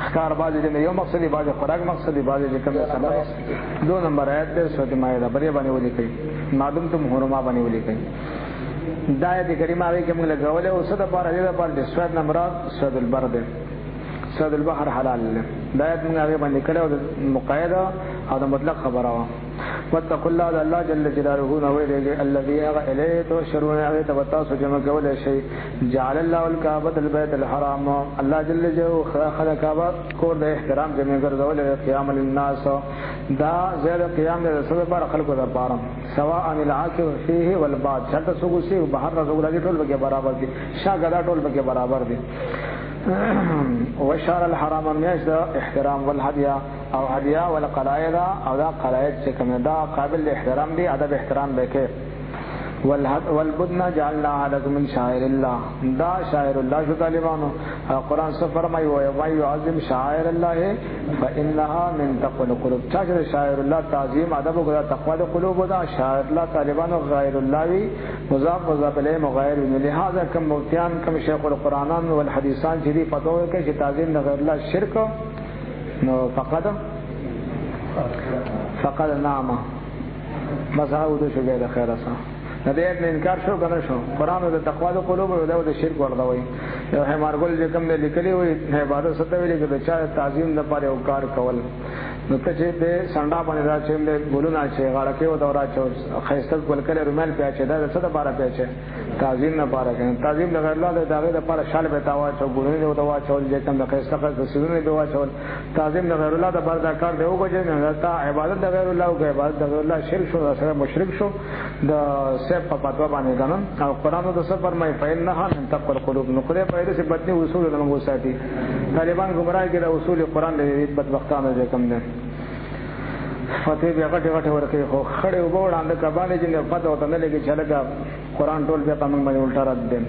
احکار باندې د یو مقصدی باندې خوراک مقصدی باندې کوم سبب 2 نمبر آیت د سورۃ مایده بری باندې ولي کوي معلوم ته محرمه باندې ولي کوي دا آیت کریمه هغه کې موږ لګولې او صد پاره د سورۃ نمبر سورۃ البر ده صید البحر حلال له دا دې هغه باندې کړه او مقایده او مطلق خبره وا واتقوا الله الله جل جلاله نو ویلږي الذي الیه تشرون هغه تبتاسو جمع کول شي جعل الله الكعبه البيت الحرام الله جل جلاله خلق کعبه کو د احترام جمع ګرځول قیام للناس دا زیر قیام د رسول پر خلق د پاره سواء العاکف فيه والباد شرط سوګسي بهر رسول الله ټول به برابر دي شاګدا ټول به برابر دي وشار الحرام میاش دا احترام والهدیا او هدیا والقلائد او دا قلائد چې کوم دا قابل احترام دي ادب احترام به کې والبدن جعلناها لكم من شعائر الله دا شاعر الله شو طالبانو قرآن سے فرمائی وَمَن يُعَظِّمْ شَعَائِرَ اللَّهِ فَإِنَّهَا مِن تَقْوَى الْقُلُوبِ چاہے شاعر الله تعظیم ادب کو تقوی القلوب دا شاعر الله طالبانو غیر الله وی مضاف الیہ مغیر لہذا کم مفتیان کم شیخ القرآن والحدیثان چې دی پتو کې چې تعظیم غیر الله شرک نو فقد نعم مزعود شو به خیر اسا دې انکار شو کنه شو قرآن د تقوا د قلوب او د شرک ورغوي یو همارګل چې کوم لیکلي وي عبادت ستوي لیکي د چا تعظیم د پاره او کار کول نو ته چې د سنډا باندې راځي د بولونه چې غاړه کې و دورا چې خیستل کول کله رومال پیاچه دا څه د پاره پیاچه تعظیم نه پاره کوي تعظیم د غیر الله د دغه د پاره شال به تاوا چې ګورونه د تاوا چې چې کوم د خیسته د سيزونه دی وا چې تعظیم د غیر الله د بار دا کار دی او چې نه تا عبادت د غیر الله او عبادت د غیر الله شرک شو سره مشرک شو د په پاتوا باندې غنم او قرآن د څه فرمایي فإنها من تقوى القلوب نو کله په دې بدني اصول د موږ ساتي طالبان گمراه کړي اصول قرآن د دې بدبختانه چې کوم نه فتوی بیا غټه ورکه خو خړې وبوړاند کبانې چې نه پته وته نه لګي چې لګا قرآن ټول بیا تمنګ باندې الټا رات دي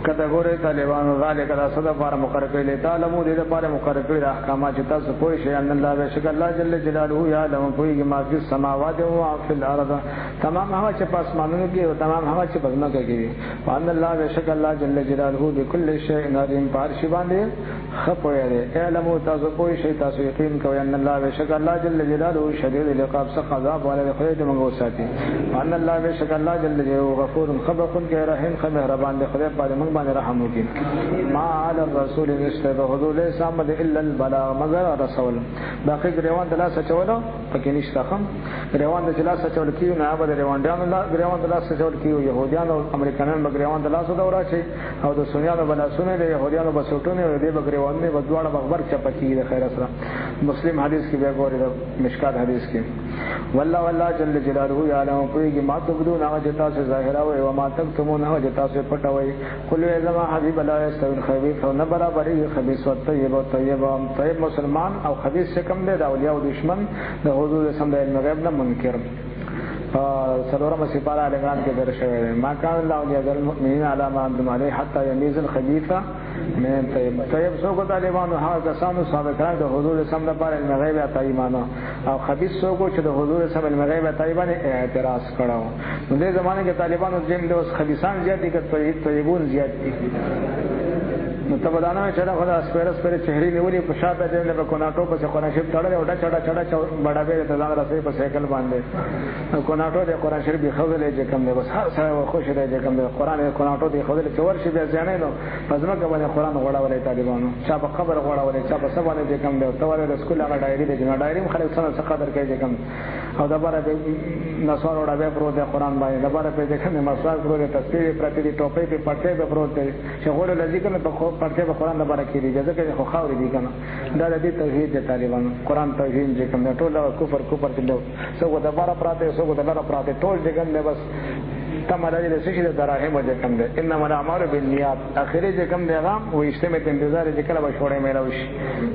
کته ګوره طالبانو ذالک دا صدا بار مقرر کړل تعلمو دې لپاره مقرر کړل احکامات چې تاسو پوه شئ ان الله بشک الله جل جلاله یعلم کوئی ما فی السماوات و فی الارض تمام هغه چې په اسمانونو کې او تمام هغه چې په ځمکه کې دي ان الله بشک الله جل جلاله بكل شیء علیم پار شی باندې خپوی دی علمو تاسو پوه شئ تاسو یقین کوئ ان الله بشک الله جل جلاله شدید العقاب څخه عذاب والے خدای دې موږ ساتي ان الله بشک الله جل جلاله غفور خبر کې رحیم مهربان دی خدای پاره باندې رحم وکړي ما علی الرسول نشته حضور سامد الا البلاغ مگر رسول باقي غریوان د لاس چولو پکې نشته خم غریوان د لاس چول کیو نه ابد غریوان د غریوان د لاس چول کیو يهوديان او امریکایان غریوان د لاس دورا شي او د سنیانو بلا سنې د يهوديانو بسوټونه د غریوان نه بدواړه بغبر چپکی د خیر سره مسلم حدیث کې به ګوري د مشکات حدیث کې والله جل جلاله يعلم کوئی ما تبدون هغه جتا سے ظاهر او ما تکتمون هغه جتا سے پټوي کل زما حبیب الله استوی الخبيث او نه برابرۍ خبيث او طيب مسلمان او خبيث سے کم دی د اولیاء او دشمن د حضور سم د علم غیب نه منکر سلورم سپارہ علیمان کے درشوے ما کان اللہ علیہ المؤمنین علی ما انتم علیہ حتی یمیز الخبیث من طیب طیب سوکو طالبانو ها کسانو سابقان د حضور سم د پاره علم غیب عطا ایمانو او خبیث سوکو چې د حضور سم علم غیب عطا ایمان اعتراض کړو نو دې زمانه کې طالبانو جن د خبيثان زیات دي که طیبون زیات دي نو تبدانه چې دا خدا اسپیرس پر چهرې نیولې په شاته دې له کوناټو په قرآن شریف تړلې او چړا بڑا به ته ځان راسي په سایکل باندې کوناټو د قرآن شریف خوذلې چې کوم دی بس هر سره خوش دی چې کوم دی قرآن کوناټو دی خوذلې چې ورشي بیا ځانې نو پزما کې باندې قرآن غوړاولې طالبانو چا په خبر غوړاولې چا په سبا نه چې کوم دی تواره د سکول هغه ډایری دی نه ډایری خلک څنګه قدر کوي چې کوم او دا بار به نسوار وړا به پروت دی قرآن باندې دا بار په دې کې مسواک پروت دی تصویر پرتی دی ټوپې په پټې په پروت دی چې غوړل ذکر نه په پرته په قرآن د بارکې دی ځکه چې خو خاورې دي کنه دا د دې توحید د طالبانو قرآن توحید چې کوم ټول کفر کې نو څو د بار پراته څو د بار پراته ټول دغه نه بس تمره دې څه د دراهم وجه کوم ده انما الاعمال بالنیات اخري چې کوم دی هغه و اجتماع انتظار چې کله به شوړې مېلاوي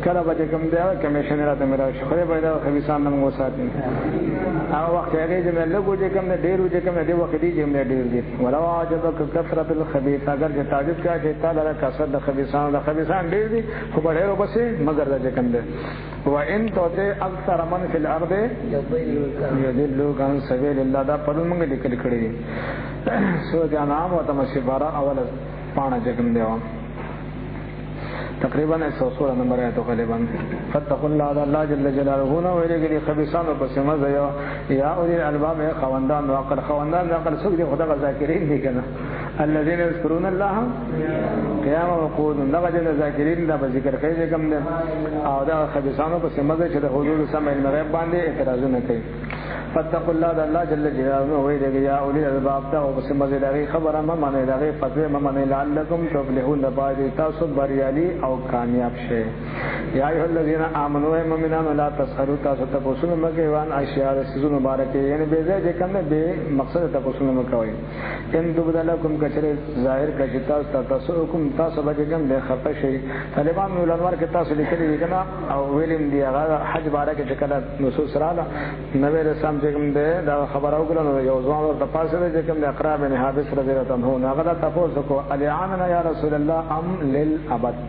کله به کوم دی کمیشن راته مېلاوي خو به دا خبيسان نه مو ساتي هغه وخت هغه چې لګو چې کوم ډېر چې کوم دی وخت دی چې ډېر دي ولو عجبک کثرت الخبيث اگر چې تعجب کا چې تعالی کثرت د خبيسان ډېر دي خو په ډېر وبسه مگر دا چې کوم دی وان توته اکثر من فی الارض یضلوا عن سبیل الله دا په موږ لیکل کړی سورۃ انعام او تمشبارہ اول پانا جگم دیوا تقریبا 116 نمبر ہے تو غالبا فتقوا الله جل جلاله نو ویلګي خبيسان او بسمه یا اولی الالباب خواندان او عقل خواندان عقل سوق دي خدا ذاکرین دي کنه الذين يذكرون الله قیاما وقعودا دغه جن ذاکرین دا ذکر کوي کوم نه او دا خبيثانو په سمزه چې د حضور سمع المغیب باندې اعتراضونه کوي فتقوا الله د الله جل جلاله وې دغه یا اولی الباب ته او په سمزه دغه خبره ما معنی دغه فتوی ما معنی لعلکم تفلحون باید تاسو بریالي او کامیاب شئ یا ایه الذین آمنوا مؤمنان لا تسخروا تاسو تاسو مګوان اشیاء سيزو مبارک یعنی به ځای کوم نه به مقصد تاسو مکوئ ان تبدلکم کچره ظاهر کجتا تاسو کوم تاسو به کوم د خطا شي طالبان علماء کې تاسو لیکلي کنا او ویلم دی هغه حج بارک چې کله نصوص رااله نبی رسام چې کوم ده دا خبر او کړنو یو ځوان ورته پاسه چې کوم د اقرا بن حابس رضی الله عنه هغه تاسو کو الیعامنا یا رسول الله ام للابد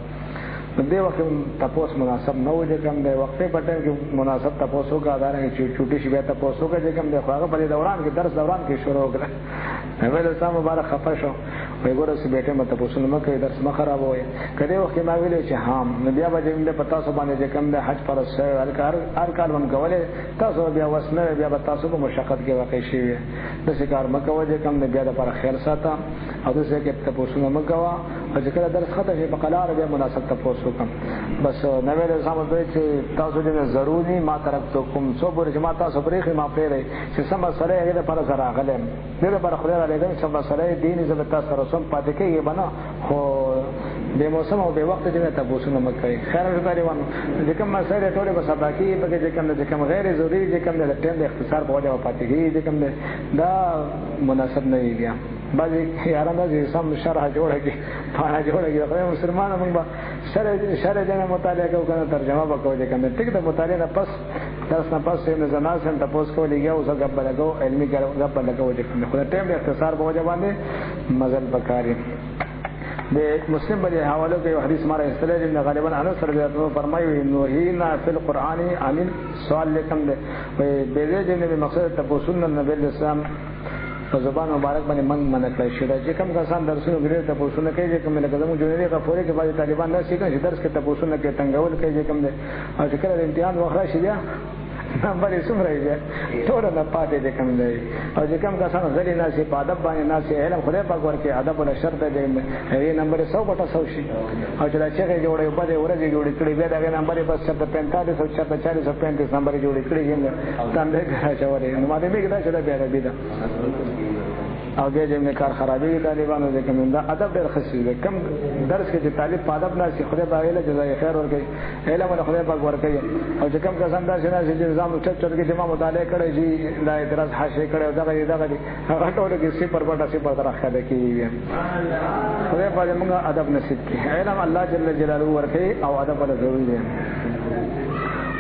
دې وخت تاسو مناسب نه و چې کوم د وقفه په ټیم کې مناسب تاسو کا ادارې چې چوټي شي به تاسو کا چې کوم د خواغه په دوران کې درس دوران کې شروع کړه نبی رسام مبارک خفه شو وای ګوره چې بیٹه مته پوښتنه مکه درس ما خراب وای کله وخت ما ویلې چې ها نبی ابا دې په تاسو باندې چې کوم د حج پر سره هر کال من کوله تاسو بیا وسنه بیا تاسو په مشقت کې واقع شي د شکار مکه وجه کوم د بیا لپاره خیر ساته او د څه کې ته پوښتنه مکه وا او چې کله درس ختم شي په قلار بیا مناسب تاسو کوم بس نبی رسول الله چې تاسو دې ضروري ما ترکتکم سو پورې چې ما تاسو پرې ما پرې چې سم سره یې د پر سره غلم دې پر خدای را لګم سم سره دین زبتا سره سم پاتې کېږي بنا خو به موسم او به وخت دې ته پوښتنه مکه خیر طالبان چې کوم مسایل ټوله په سبا کې په چې کوم غیر ضروري چې کوم د ټیم د اختصار په وجه پاتې کېږي چې کوم دا مناسب نه وي بیا بعضی یارانه چې سم شرح جوړه کی پانا جوړه کی خو مسلمان موږ شرح جن مطالعه کوو کنه ترجمه وکړو چې کوم ټیک د مطالعه نه پس درس نه پس نه زناس هم تاسو کولیږي او څنګه غبل لګو علمي غبل لګو چې کوم خو ټیم د اختصار په وجه باندې مزل پکاري د مسلم باندې حوالو کې حدیث ماره استلال ابن غالبا انس رضی الله عنه فرمایي نوحینا فی القرآن عن سوال لیکم ده به دې نه مقصد تاسو نبی اسلام په زبان مبارک باندې من کړی شي چې کوم کسان درسونه غوړي ته پوښتنه کوي چې کوم لکه زموږ جوړې غفوري کې باندې طالبان نه سیګن چې درس کې ته پوښتنه کوي څنګهول کوي چې کوم دې او چې کله امتحان وخت شي بیا نمبر یې څومره دی ټول نه پاتې دي کوم دی او چې کوم کسان غلي نه سي په ادب باندې نه سي علم خدای پاک ورکه ادب ولا شرط دی یې نمبر 100 بټه 100 شي او چې دا چې جوړې په دې ورځې جوړې کړې بیا دا نمبر بس 45 او 435 نمبر جوړې کړې یم تاندې راځورې نو ماده به دا چې دا بیا بیا او بیا چې کار خرابې طالبانو دې کوم دا ادب ډېر خصوصي دی کم درس کې چې طالب په ادب نه سي خدای پاک له جزای خیر ورکړي علم له خدای پاک ورکړي او چې کم کسان دا چې نظام چت چت کې جما مطالعه کړي شي دا اعتراض حاشیه کړي دا هغه ټول کې صفر بټه صفر راخاله کیږي خدای پاک موږ ادب نصیب کړي علم الله جل جلاله ورکړي او ادب له ضروري دی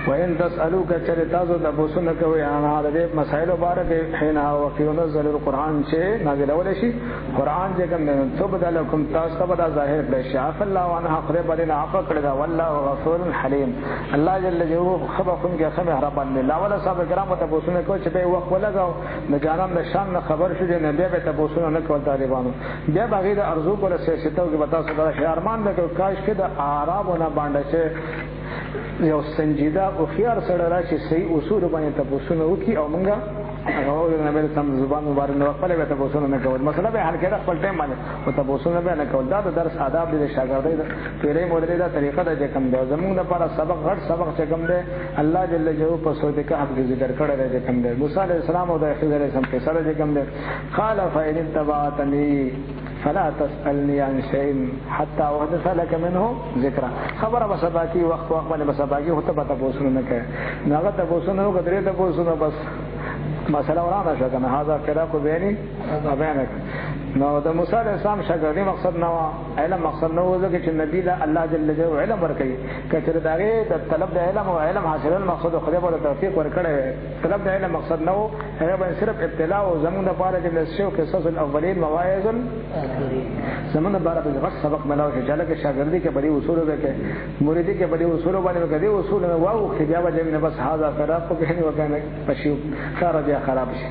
وَإِن تَسْأَلُوكَ چرتازو تبوسونه کوي انا د مسائل مبارک حين وقينزل القرآن چې نازل ول شي قرآن چې کوم تبدلکم تاسو به ظاهر کړي شاف الله وانه خدای باندې عفو کړی دا والله غفور حلیم الله جل جلاله خبركم کې خبر ربان الله ولا صاحب کرام تبوسونه کوي چې په وخت ولګاو نه جانان د شان خبر شو چې نبی به تبوسونه نه کول طالبانو بیا بغیر ارزو کوله سیاستو کې بتا سو دا ارمان ده کاش کې د عربونه باندې چې یو سنجیده او خيار سره راشي صحیح اصول باندې تاسو نو کی او مونږه هغه نبی سم زبان مبارک نو خپل به تاسو نه کول مسله به حل کړه خپل ټیم باندې او تاسو نه به نه کول دا درس آداب دي شاګردای دا پیرې مولوی دا طریقه ده چې کوم دی زموږ لپاره سبق غټ سبق چې کوم دی الله جل جلاله په سورته کهف کې ذکر کړی دی کوم دی موسی علیه السلام او د خضر علیه السلام په سره چې کوم دی قال فإن تبعتني فلا تسألني عن شيء حتى أحدث لك منه ذكرا خبر بسباکی وقت باندې بسباکی هته پته پوښتنه نه کوي ناغه ته پوښتنه نو کړې ته پوښتنه بس مسله ورانه شو کنه هاذا فراق بيني وبينك نو د موسی علیه السلام شاګردي مقصد نه علم مقصد نه و چې نبی له الله جل جلاله علم ورکړي کچره داغه د طلب د علم او علم حاصل مقصد خدای په توفیق ورکړي طلب د علم مقصد نه و هغه به صرف ابتلاء او زمون د پاره د شیخ قصص الاولین مواعظ زمون د پاره د سبق ملاو چې لکه شاګردي کې بری اصول وکړي مریدي کې بری اصول باندې وکړي اصول نو واو چې بیا به بس هاذا فراق بيني وبينك پښیو خراب یا خراب شي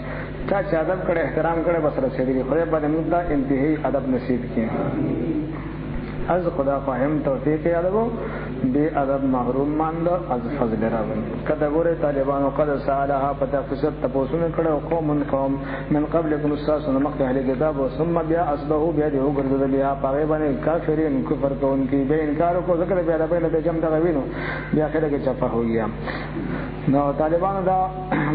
چا چې ادب کړي احترام کړي بس رسېږي خدای باندې موږ ته انتهایی ادب نصیب کړي از خدا فهم توفیق یادو بی ادب محروم ماند از فضل رب. کله ګوره طالبانو قد سالها پتا فسد تاسو کړه قوم من قبلكم استاسن مخ اهل کتاب ثم بیا اصبحوا بیا دی وګرځول بیا پاره باندې کافرین کفر کوونکی به انکار کو ذکر بیا د بین د جمع د وینو بیا اخره کې چپه هو گیا. نو طالبانو دا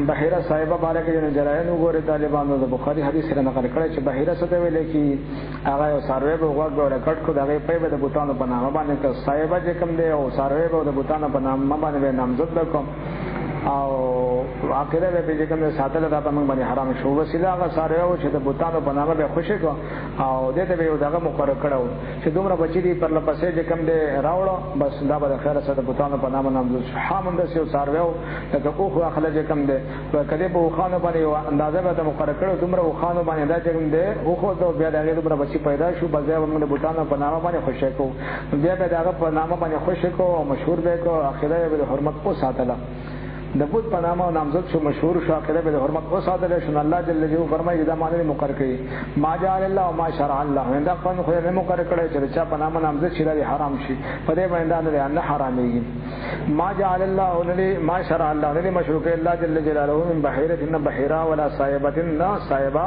بحیره صاحبہ بارے کې جرایم وګوره طالبانو د بخاری حدیث سره نقل کړی چې بحیره څه ویل کی هغه سروې به وګوره کټ کو دغه په د بوتانو په نامه باندې که صاحبہ چې کوم دی او سروې به د بوتانو په نامه باندې نامزد وکم او اخره به چې کوم ساتل دا په موږ باندې حرام شو وسیله هغه سروې او چې د بوتانو په نامه به خوشی کو او دته به یو دغه مقرر کړو چې دومره بچی دی پر لپسې چې کوم دی راوړو بس دا به خیره سره بوتانو په نامه نامزد حامد سیو سروې ته کو خو اخله چې کوم دی کله به خانو باندې اندازه به مقرر کړو دومره خانو باندې دا چې کوم دی خو ته بیا دغه دومره بچی پیدا شو بس دا موږ د بوتانو په نامه باندې خوشی کو بیا به دغه په نامه باندې خوشی کو او مشهور به کو اخره به حرمت کو ساتله د بوت په نامه نامزد شو مشهور شو اخره به حرمت او ساتل شو. الله جل جلاله فرمایي دا معنی مقرر کړي ما جعل الله ما شرع الله دا قانون خو نه مقرر کړي چې چا په نامه نامزد شي لري حرام شي په دې باندې نه حرامي ما جعل الله ولي ما شرع الله ولي مشروع الله جل جلاله من بحيره ان بحيره ولا صائبه لا صائبه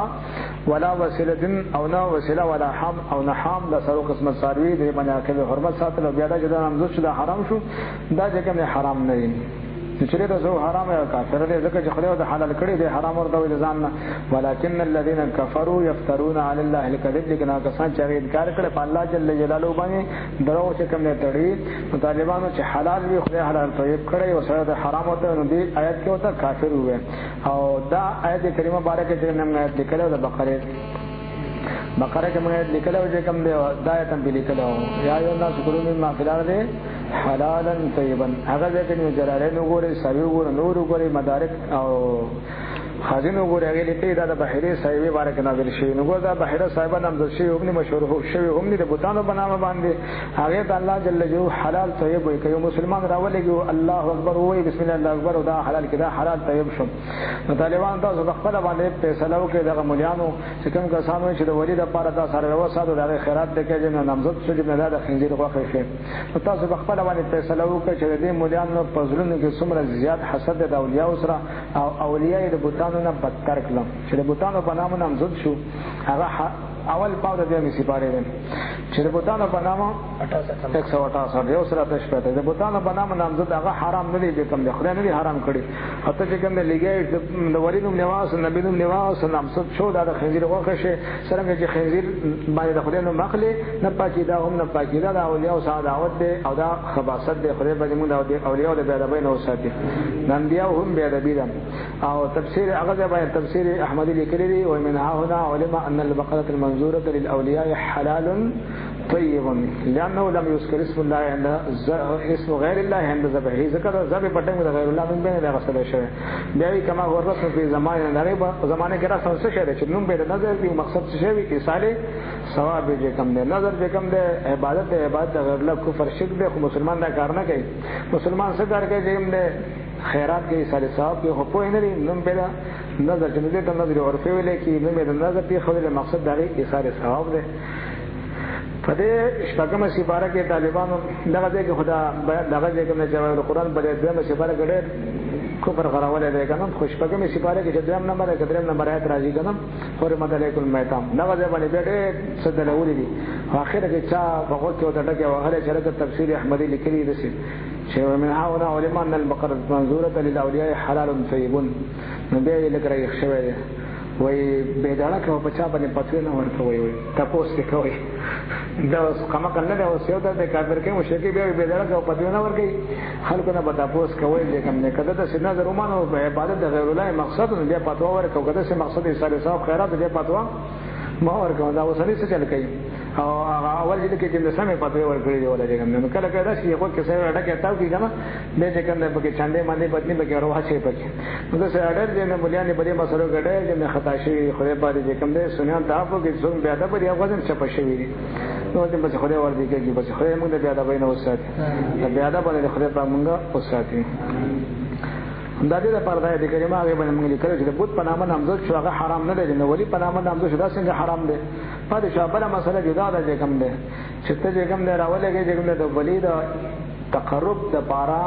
ولا وسيله او نا وسيله ولا حم او نحام دا سره قسمت ساروي دې باندې کې حرمت ساتل بیا دا چې نامزد شو دا حرام شو دا چې کوم حرام نه وي چې دا زو حرام او کافر دي ځکه چې خدای د حلال کړی دی حرام ورته وي ځان نه ولکن الذين كفروا يفترون على الله الكذب لكن کسان چې انکار کړي په الله جل جلاله باندې درو چې کوم نه تړي طالبانو چې حلال وي خدای حلال طيب کړی او سره د حرام ورته نو دی آیت کې وته کافر وي او دا آیت کریمه بارکه چې نن آیت لیکلو د بقره کې موږ لیکلو چې کوم دی دایته به لیکلو یا یو الناس کلوا مما فی الارض حلالا طیبا هغه ځکه چې جلالین وګوري سوي وګوري نور وګوري مدارک او خازن وګوري هغه لیکي دا د بحیره صاحب بارک نازل شي نو دا بحیره صاحب نام شي هم مشهور شوی هم د بوتانو بنامه باندې هغه د الله جل جلاله حلال طیب وي کوي مسلمان راولېږي الله اکبر وي بسم الله الله اکبر دا حلال کړه حلال طیب شو. نو طالبان تاسو خپل باندې فیصله وکړي د مليانو چې کوم کسانو چې د ولی د پاره دا سره وساده د خیرات د کې نه نامزد شو د نه د خنزیر غوښه شي. نو تاسو خپل باندې فیصله وکړي چې د مليانو په ظلم کې څومره زیات حسد د اولیاء سره او اولیاء د بوتانو نه بدتر کړم چې د بوتانو په نامه نامزد شو هغه اول پاو د دې سپاره دي چې د بوتانو په نامه 168 یو سره تاسو پته د بوتانو په نامه نامزد هغه حرام نه دي کوم د خدای نه دي حرام کړی اته چې کوم لګي د ولینو نواز نبینو نواز نامزد شو دا د خنزیر غوښه شي څنګه چې خنزیر باندې د خدای نو مخلي نه پاکي دا هم نه پاکي دا اولیاء او سعادت دي او دا خباثت دي خدای باندې موږ د اولیاء د بیادبین او ساتي نن بیا هم بیادبی ده او تفسیر هغه باندې تفسیر احمدی لیکلی دی او منها هنا علماء ان البقره المنظوره للاولياء حلال طيب لانه لم يذكر اسم الله عند اسم غير الله عند ذبحه ذکر ذبح پټنګ د غیر الله من بین له غسل شوی بیا کما هو رسم په زمانه غریبه زمانه کې رسم څه شی چې نوم به نظر دی مقصد څه شی کې صالح ثواب به کم دی نظر به کم دی عبادت غیر الله کفر شرک دی خو مسلمان دا کار نه کوي مسلمان څه کار کوي چې خیرات کې صالح ثواب کې خو په نه نوم به نظر چې دې ته نظر ورفه ویل کې نوم به نظر په خو له مقصد دا کې صالح ثواب دی. په دې شپږمه سپاره کې طالبانو دغه ځای کې خدا دغه ځای کې جواب قرآن په دې دغه سپاره کې ډېر کفر غراولې دی کنه خو شپږمه سپاره کې چې دریم نمبر کې دریم نمبر آیت راځي کنه حرمت علیکم المیتام دغه ځای باندې ډېر څه دلولې دي اخر کې چا هغه کې وته ټکه وغه چې تفسیر احمدی لیکلي دي چې من هاونا علماء ان البقره منظوره للاولياء حلال طيب نبي لکه راځي شوی وای به دا که په چا باندې پاتې نه ورکوي وای تاسو څه کوي دا کومه کنه دا اوس یو د کافر کې مشرکی به به دا که پاتې نه ورکوي خلکو نه به تاسو کوي چې کوم نه کده د سینه درومانو په عبادت د غیر الله مقصد نه بیا پاتو ورکو کده څه مقصد یې سره صاحب خیرات دې پاتو ما ورکو دا اوس نه څه چل کوي او اول دې کې چې سمې پاتې ورکړي دی ولې کوم نو کله کله شي خو کې څه راډه تاو کی کنه دې چې کنه په کې چاندې باندې پتنی به کې وروا شي پکې نو څه اډر دې نه مليانې په دې مسلو غډه چې نه خطا شي خدای پاره دې کوم دې سنیان تاسو کې څوم بیا دا په یو غزن چپ شي وي نو دې په خدای ور دي کې په خدای موږ دې بیا دا بینه وساتي بیا دا باندې خدای په موږ وساتي دا دې لپاره د کریمه هغه باندې موږ لیکل چې د بوت په نامه نامزد شو هغه حرام نه دی نو ولی په نامه نامزد شو دا څنګه حرام دی پاتې شو بل مسله جدا ده چې کوم دی چې ته چې کوم دی راولېږي چې کوم دی د ولی د تقرب د پارا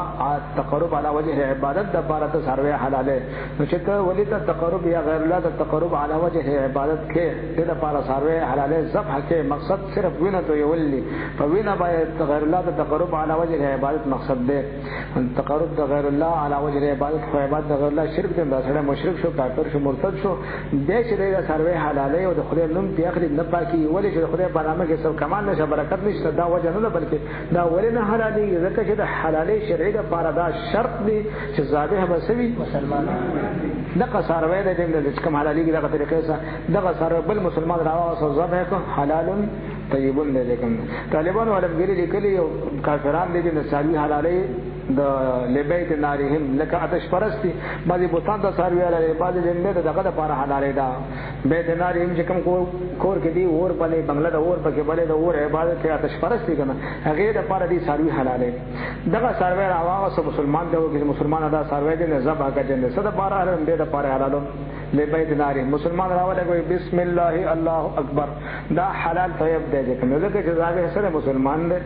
تقرب علی وجه عبادت د پارا ته سروي حلاله نو چې ته ولې ته تقرب یا غیر الله د تقرب علی وجه عبادت کې د پارا سروي حلاله ذبح کې مقصد صرف وینه ته یولي په وینه باندې غیر الله د تقرب علی وجه عبادت مقصد دی تقرب د غیر الله علی وجه عبادت خو عبادت د غیر الله شرک دی دا سره مشرک شو کافر شو مرتد شو دې چې د سروي حلاله او د خدای نوم په اخر نه پاکي ولې چې خدای په نامه کې سب کمال نشه برکت نشته دا وجه نه بلکې دا ولې نه حلالي ځکه چې د حلالي شرعي د پاره دا شرط دی چې ذابح بسوي مسلمان دغه سروي د دې کوم حلالي دغه طریقې سره دغه سروي بل مسلمان راوځي او ذبح کو حلال طيبون لیکن طالبان ولګری لیکلي او کافران دي چې سروي حلالي د لبیت نارهم لکه آتش پرستی بعضی بوتان د سروي علی بعضی جنت دغه د پاره حلاله دا بیت نارهم چې کوم کور کې دی اور په بنگله د اور په کې بلې د اور عبادت کې آتش پرستی کنه هغه د پاره دی سروي حلاله دغه سروي راوغه مسلمان دی چې مسلمان ادا سروي دې ذبح کړي صد پاره حرام دې د پاره حلاله لبیت نارهم مسلمان راوله کوي بسم الله الله اکبر دا حلال طیب دی کنه ځکه چې ځاګه سره مسلمان دی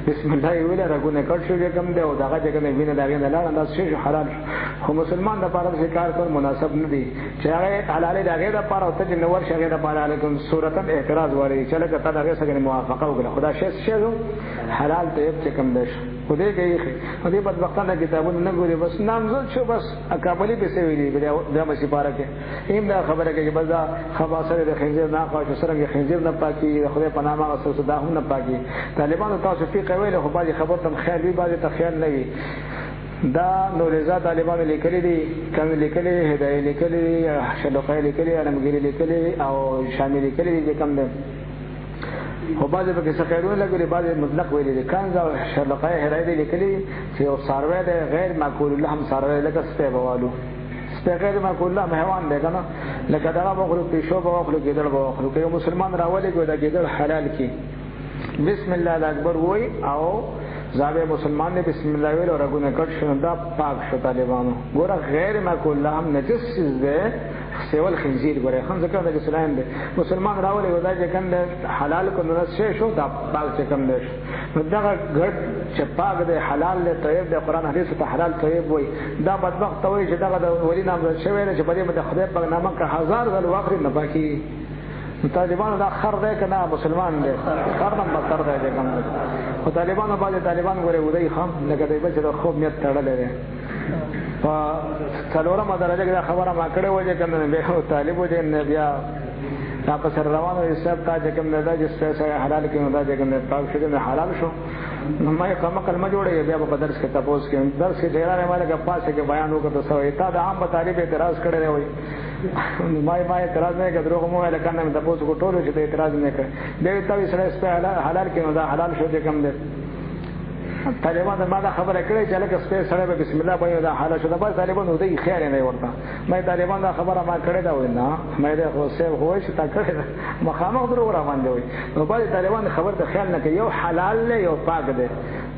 بسم الله ویل راګونه کړ شو کوم دی او دغه کنه وینه داګه نه لاله انداز شي حلال خو مسلمان د پاره ذکر کول مناسب نه دي چې هغه حلال داګه د پاره او ته نور شګه د پاره علیکم صورتن اعتراض وری چې لکه ته دغه سره موافقه وکړه خدا شی حلال طيب چې کوم دی خدای کوي خدای بدبختانه کتابونه نه ګوري بس نامزد شو بس اکابلی به سوي دي دا مې پاره کې ایم دا خبره کې بس دا خباثه د خنزیر نه خو چې سره خنزیر نه پاکي خدای په نامه او صدا هم نه پاکي طالبانو تاسو فقہ ویل خو باندې خبر تم خیال وی باندې تخیل نه وي دا نورزاد طالبانو لیکلي دي کوم لیکلي هدايه لیکلي شلوقه لیکلي علمګری لیکلي او شامل لیکلي دي کوم ده خو بعضې پکې څه خیرونه لګولي بعضې مطلق ویلي دي کنز او شلقه هدايه لیکلي چې یو څاروی دی غیر معقول الله هم څاروی لکه سپی بوالو سپی غیر معقول الله حیوان دی که نه لکه دغه بخورو پیشو به واخلو ګیدړ به واخلو که یو مسلمان راولي ګوي دا ګیدړ حلال کړي بسم الله اکبر وای او زاوی مسلمان نے بسم الله ویل او رګونه کټ شو دا پاک شو طالبانو ګوره غیر معقول الله هم نجس ده سیول خنزیر ګوره خان ځکه د اسلام دی مسلمان راولي ودا چې کنده حلال کو نه شو دا پاک چې کم دی نو دا ګډ چې پاک دی حلال دی طيب دی قران حدیث ته حلال طيب وای دا بدبخت وای چې دا د ولی نام شوی نه چې په دې باندې خدای په نامه کا هزار غل واخر نه باقي طالبانو دا خر دی کنه مسلمان دی خر نه بتر دی کوم او طالبانو باندې طالبان ګوره ودی خام لکه دی بچ د خوب نیت تړلې دی په څلورمه درجه کې خبره ما کړې و چې کنه به طالب و دې بیا دا په سر روانو حساب تا چې کوم دا چې څه حلال کې نو دا چې کوم پاک شو نه حلال شو نو ما یې کومه کلمه جوړه بیا په درس کې تاسو کې درس کې ډیرانه مالګه پاسه کې بیان وکړو سو تا د عام طالب اعتراض کړی وي ما اعتراض نه کړو کومه ویل کنه تاسو کو ټولو چې اعتراض نه کړ دې تاسو سره حلال کې نو دا حلال شو چې کوم دې طالبان ما دا خبره کړې چې لکه سپه سره بسم الله باندې دا حاله شو دا بس طالبان دوی خیر نه ورته مې طالبان دا خبره ما کړې دا وینا مې دا خو سیب هوښ تا کړې مخامخ درو را باندې وي نو باندې طالبان خبر ته خیال نه کوي یو حلال له یو پاک دی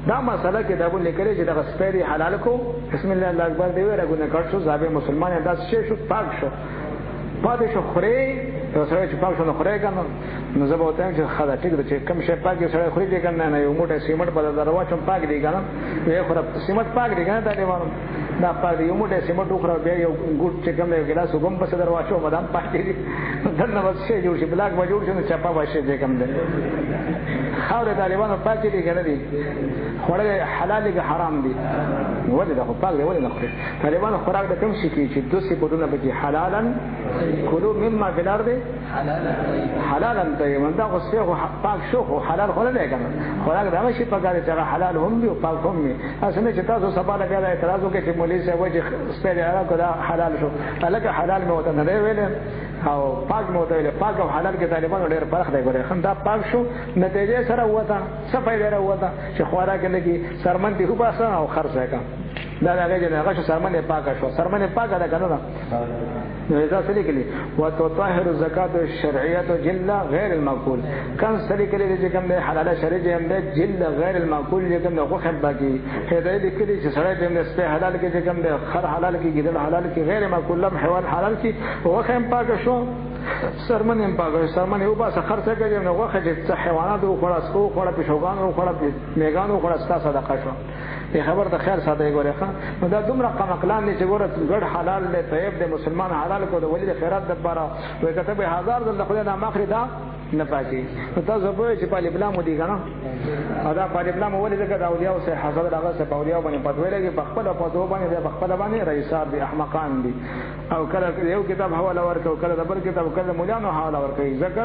دا مسله کې دا ونه کړی چې دا سپه حلال کو بسم الله الله اکبر دی ورګونه کړ شو ځابه مسلمان دا شی شو پاک شو پاتې شو خوري ته سره چې پاک شو نو خوري کنه نو زه به وته چې خدا ټیک ده چې کم شي پاک سره خوري دي کنه نه یو موټه سیمټ په دروا چم پاک دی کنه یو خور سیمټ پاک دی کنه طالبانو دا پاک یو موټه سیمټ خور بیا یو ګوټ چې کوم یو ګلاس وګم په دروا چو مدام پاک دی دنه بس شي جوړ شي بلاک ما جوړ شي نو چپا واشه دې کم ده خاور طالبانو پاک دي کنه دي خوړل حلال دي حرام دي ولې دا پاک دی ولې نه خوري طالبانو خوراک د کوم شي کې چې دوسي پټونه به حلالن کلو مما فی الارض حلالا طیبا دا خو څه پاک شو خو حلال خو نه کنه خوراک دا شي پکاره چې حلال هم وي او پاک هم وي اسنه چې تاسو سبا لګا اعتراض وکړي چې مولوی صاحب وایي سپېره راکو دا حلال شو الکه حلال مې وته نه ویل او پاک مې وته ویل پاک او حلال کې طالبانو ډېر فرق دی ګوره خن دا پاک شو نتیجه سره وته څه فائدہ راوته چې خوراک نه کی سرمن دی خو باسه او خرڅه کا دا هغه نه هغه سرمن پاک شو سرمن پاک ده کنه نو اذا سلیکلی وتطهر الزکات الشرعيه جل غیر المعقول کان سلیکلی چې کوم ده حلاله شرعي هم ده جل غیر المعقول چې کوم ده خو باقي هدايه لیکلي چې سره دې نه سپه حلال کې چې کوم ده خر حلال کې ګدل حلال کې غیر معقول لم حیوان حلال کې هو هم پاک شو سرمن هم پاګو سرمن یو با سخر څه کوي نو واخه چې حیوانات او خلاص کو خړه پښوګان او خړه میګان او خړه ستا صدقه شو په خبر د خیر ساده ګوره ښه نو دا دومره قمقلان دي چې ګوره ګډ حلال دی طيب دی مسلمان حلال کو د ولی د خیرات د لپاره وي کتب 1000 د خدای د ماخري دا نه پاتې نو تاسو به چې په لبلا مو دي کنه دا په لبلا مو ولې دغه اولیاء او حضرت هغه سه اولیاء باندې پدوي لګي په خپل په دوه باندې په خپل باندې رئیسات دي احمقان دي او کله یو کتاب حواله ورکو کله د بل کتاب کله مولانو حواله ورکوي ذکر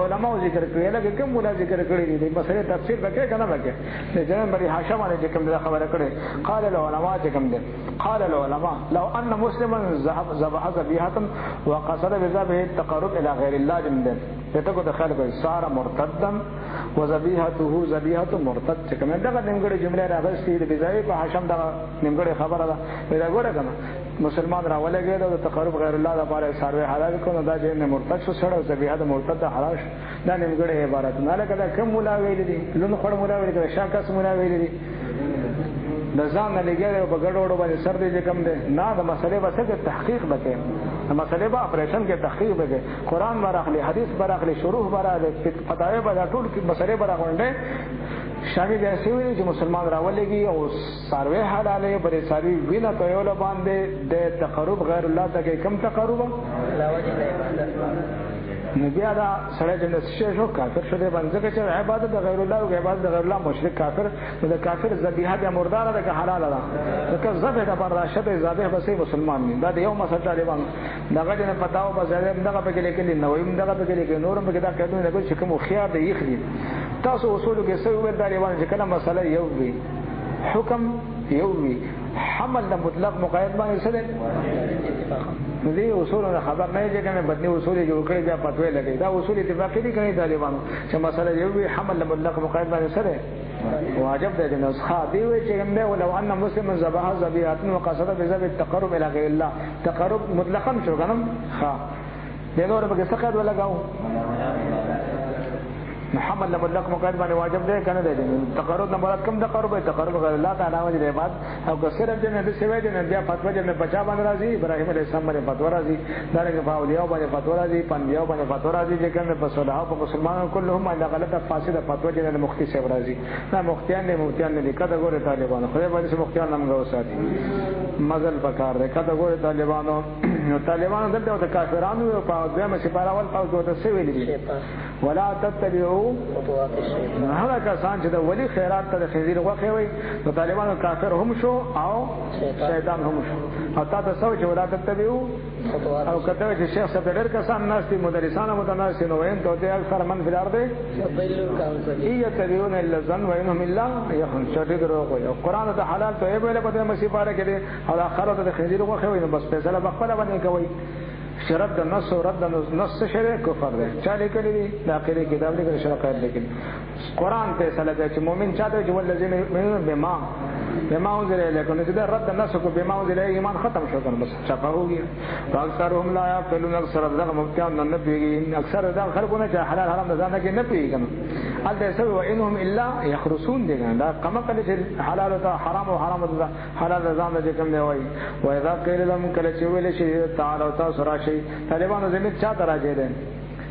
علماء ذکر کړي لکه کوم مولا ذکر کړي دي مسله تفسیر وکړي کنه وکړي د جنن بری هاشم باندې کوم دا خبره کړي قال العلماء کوم دي قال العلماء لو ان مسلما ذبح ذبيحه وقصد بذبحه التقرب الى غير الله جمد ته کو دخل کوي صار مرتدا وذبيحته ذبيحه مرتد چې کوم دغه نیمګړي جمله راغستې د بځای په هاشم دا نیمګړي خبره ده دا ګوره کنه مسلمان را ولګي د تقرب غیر الله لپاره سروي حلال کو دا چې مرتد شو سره ذبيحه مرتد حرام دا نیمګړي عبارت نه لکه دا کوم مولا ویل دي لون خړ مولا ویل دي شاکس مولا ویل دي د ځان نه لګي په ګډوډو باندې سر دې کوم دي نه د مسلې په څه تحقیق وکړي د مسلې په اپریشن کې تحقیق وکړي قران براخلي حدیث براخلي شروح براخلي فتاوی براخلي ټول کې مسلې براغونډه شامل دي چې مسلمان راولېږي او سروي حلاله بری سروي وینا کوي باندې د تقرب غیر الله ته کوم تقرب لا وجه نه بیا دا سره چې نشه شو کافر شو دی باندې چې عبادت غیر الله او عبادت غیر الله مشرک کافر د کافر ذبیحه د مردار ده حلال ده که ذبح د برداشت ذبح بسې مسلمان نه دا یو مسله دی باندې دغه نه پتاو به زره دغه په کې لیکل نه وي دغه په کې لیکل نور په کې دا کډو نه چې کوم خيار دی یخلی تاسو اصول کې څه ویل دا باندې چې کله مسله یو وي حکم یو وي حمل د مطلق مقید باندې څه دی دې اصولونه خبر نه دي کنه بدني اصول جوړ کړی بیا پتوې لګي دا اصول اتفاقي دي کوي طالبانو چې مسله یو وي حمل د مطلق مقید باندې څه دی واجب دی د نسخه دی وی چې موږ ولو ان مسلم ذبح ذبيحه وقصد بذبح التقرب الى غير الله تقرب مطلقاً شو کنه ها دغه ورته کې څه کار ولګاو محمد لم لك مقید باندې واجب دی کنه دی تقرب نه مراد کوم تقرب تقرب غیر الله تعالی وجه دی بعد او کثیر جن د سوي جن بیا فتوا جن بچا باندې راځي ابراهيم عليه السلام باندې فتوا راځي دغه فاولیاء باندې فتوا راځي پنځیاء باندې فتوا راځي چې کنه په صلاح او مسلمانانو كلهم باندې غلطه فاسده فتوا جن مختی سے راځي دا مختیان نه کده ګوره طالبانو خدای باندې مختیان نام غو ساتي مزل پکار ده کده ګوره طالبانو نو طالبانو دلته د کافرانو په دغه سپاره ول او د سوي دي ولا تتبعوا خطوات الشيطان هغه کسان چې د ولی خیرات ته خنزیر غوښوي وي نو طالبانو کافر هم شو او شیطان هم شو او تاسو سوچ ولا تتبعوا او کته چې شیخ صاحب ډېر کسان ناس دي مدرسان متناسب نو وین ته د اکثر من فی الارض یتبعون الا الظن وانهم الا يخن شدید روغه قرآن ته حلال ته ویل په دې مصیباره کې او اخرت د خنزیر غوښوي نو بس فیصله بخپله باندې کوي شرط د نص او رد نص شرع کفر دی چا لیکلی دی داخلي کتاب لیکل شرع قید لیکلی قرآن ته سلام چې مؤمن چاته چې ولذین یؤمنون بما انزل الیکم چې رد نص کو بما انزل ایمان ختم شو کنه بس چپا ہوگی اکثرهم لا یعقلون اکثر دغه مفتیان نه پیږي اکثر دا خلکونه چې حلال حرام ځان کې نه پیږي کنه ال دې سوي وانهم الا يخرسون دي دا کما کله چې حلال او حرام او حرام حلال ځان دې کوم دی وای و اذا قيل لهم کله چې ویل شي تعالی او تاسو راشي طالبانو زمير چا تراجه دي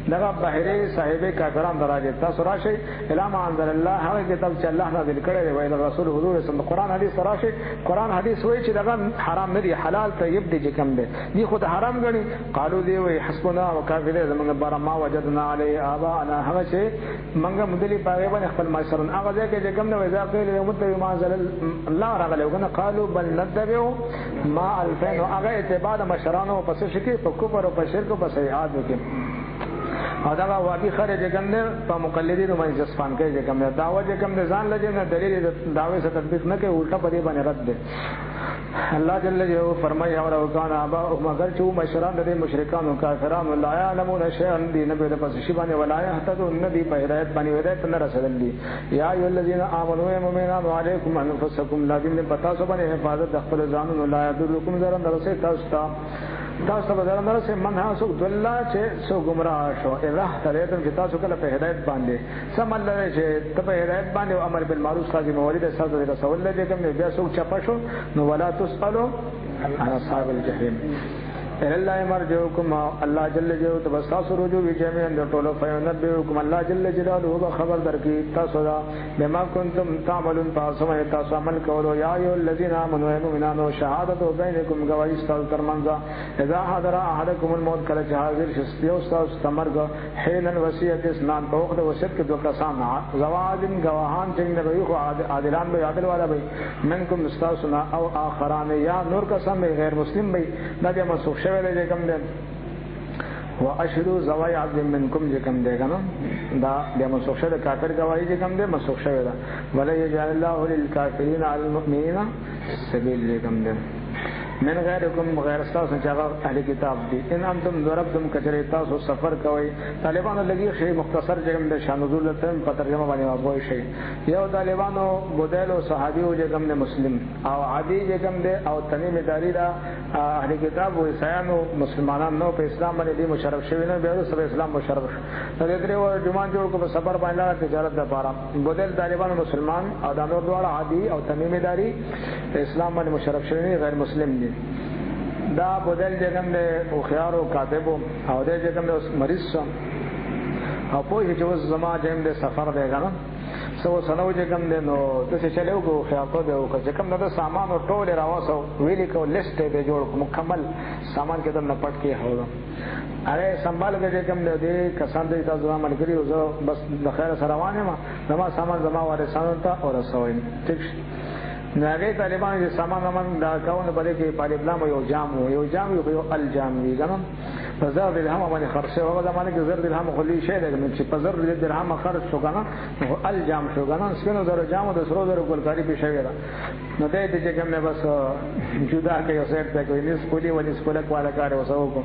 دغه بحری صاحب کافرانو دراجه تاسو راشي الهام انزل الله هغه کتاب چې الله نازل کړی دی وای رسول حضور صلی الله قرآن حدیث راشي قرآن حدیث وای چې دغه حرام نه دی حلال طیب دی چې کوم دی دی خود حرام غني قالو دی وای حسبنا وکافر زمونږ بار ما وجدنا علی ابانا هغه چې منګه مدلی پاره باندې خپل مایسرن هغه ځکه چې کوم دی وای ځکه له متبع ما انزل الله راغله کنه قالو بل ندبو ما الفین هغه اتباع مشرانو پس شکی په کوپر او په شرک او په سیئات کې او دا وادي خارج ګنده په مقلدینو باندې جسفان کوي چې کوم دعوه چې کوم ځان لږه نه دلیل دعوی سره تطبیق نه کوي الټا په دې باندې رد ده الله جل جلاله فرمایي او کان ابا مگر چې مشران د مشرکان او کافرانو لا يعلمون شيئا دین به د پس شی باندې ولا يهتدون نبی په هدایت باندې هدایت نه رسېدلی یا ای الذین آمنوا مؤمنان علیکم انفسکم لازم نه پتا سو باندې حفاظت خپل ځانونو لا یذلکم ذرا درسه تاسو به درنه سه منها سو دلا چې سو گمراه شو الله تعالی ته تاسو کله په هدایت باندې سم الله چې ته په هدایت باندې امر بالمعروف خاصه مولید سره رسول الله دې کوم بیا سو چپا شو نو ولا تسالو عن اصحاب الجحیم الله مرجعكم الله جل جلاله تبصاص رجوع جميعا ټول فینبئکم الله جل جلاله خبر درکې تاسو دا بما کنتم تعملون تاسو عمل کولو یا ایو الذین آمنوا مؤمنانو شهادت بینکم گواہی تاسو ترمنځ اذا حضر احدکم الموت کله چې حاضر شي او تاسو تمرګ حين الوصیت اسنان په وخت وصیت کې دوه کسان زوادن گواهان څنګه وي خو عادلان به عادل والا وي منکم استاسنا او اخران یا نور کسان غیر مسلم وي دا به مسوخ شوی دی کوم دی واشهدوا ذوي عدل منکم کوم دی کنه دا به مسوخ شوی کافر گواہی کوم دی مسوخ شوی دا ولا یجعل الله للکافرین علی المؤمنین سبیل کوم دی من غیرکم غیر تاسو چې هغه اهل کتاب دي ان انتم ضربتم کچری تاسو سفر کوي طالبانو لګي شی مختصر جګم د شان نزول ته په ترجمه باندې وایي شي یو طالبانو بدل او صحابي او جګم د مسلم او عادي جګم د او تمیم داری دا اهل کتاب او عیسایانو مسلمانانو نو په اسلام باندې مشرف شوی نه به سره اسلام مشرف شو د درې و جمان جوړ کو په سفر باندې تجارت لپاره بدل طالبانو مسلمان او د نور ډول عادي او تمیم داری اسلام باندې مشرف شوی غیر مسلم دي دا بدل جگم دے او خیارو کاتبو او دے جگم دے مریض سو او پوئی چې اوس زما جیم دے سفر دے گا سو سنو جگم دے نو دسی چلیو کو خیارتو دے او که جکم دے سامان او ټول راوسو ویلی کو لسٹ دے جوړ مکمل سامان کې دم نپټ کې هو اره سنبال کې جکم دے کسان دې تاسو عمل کړی او بس د خیر سره روانه ما زما سامان زما وارثانو ته او رسوي ٹھیک ناګي طالبان چې سامان دا کاونه بده کې طالبان یو جام یو الجام وی ګنم فزر درهم باندې خرڅه هغه زمانه کې زر درهم خلی شي ده چې فزر درهم خرڅ شو کنه نو الجام شو کنه سپینو در جام د سرو در ګلکاری په شوی ده نو دې چې کوم نه بس جدا کې یو سیټ ته کوي نس پولی ونی سکول کواله کار وسو کو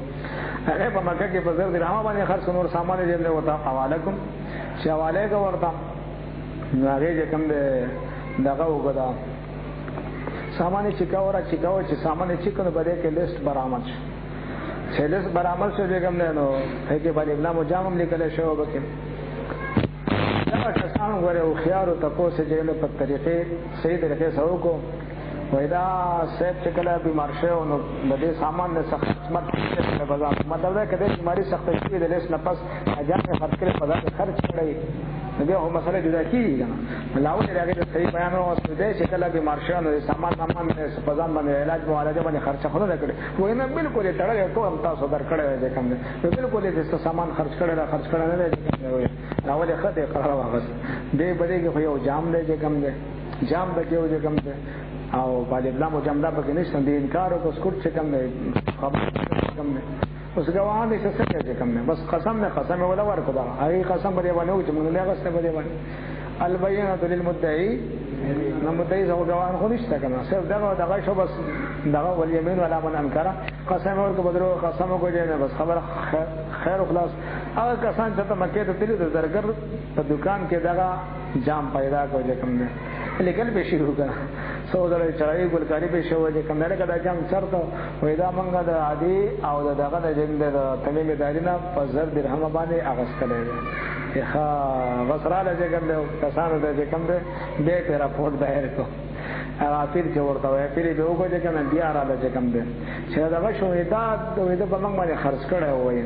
هغه په مکه کې فزر درهم باندې خرڅ نور سامان دې نه وتا حوالکم چې حواله کو ورته نو هغه کوم دغه وګدا سامان چیکاورا چې سامان چیکنه بده کې لیست برآمد شي چې لیست برآمد شو دغه نه نو هغه باندې ابن مجامم لیکل شو وبکه دا کسان غره او خيار او تاسو چې نه په طریقې صحیح طریقې سره کو وېدا سیب چې کله بیمار شو نو بده سامان نه سخت مت بازار مطلب دا کده بیماری سخت شي د لیست نه پس اجازه خرڅ کړي په ځای خرڅ کړي نو هغه مسله جدا کیږي کنه لاول هغه د صحیح بیان او دې چې کله بیمار شو نو سامان نه په ځان باندې علاج معالجه باندې خرچ خونه کړي وای نه بالکل تړل ټول تاسو درکړی دی کوم بالکل دې سامان خرڅ کړی نه دی لاول خته قرار واغس دې بده کې یو جام دی کوم دی جام د کېو دی کوم دی او باندې بلامو جام دا پکې نشته دې انکار او سکوت چې کوم دی خبر کوم دی اوس ګوان دې څه کوي کوم نه بس قسم ولا ورکو دا هغه قسم به باندې و چې موږ له غسته به باندې البینه للمدعی نو مدعی زو ګوان خو نشته کنه صرف دغه شو بس دغه والیمین ولا من انکر قسم ورکو بدرو قسم کو دې نه بس خبر خیر او خلاص هغه کسان چې مکه ته تللی د زرګر په دکان کې دغه جام پیدا کوي کوم نه لیکن به شروع کړه سودره چړای ګلکاری به شو چې کوم نه کدا جام چرته وې دا مونږه د عادي او دغه د جند د تمیم دارینا په زر درهم باندې اغستلې ده ښه وسراله چې کوم کسانو د کوم دې په راپورټ دایر کو هغه پیر چې ورته وې پیر به وګورې چې کنه بیا را ده کوم دې چې دا شو دا د په موږ باندې خرج کړه وې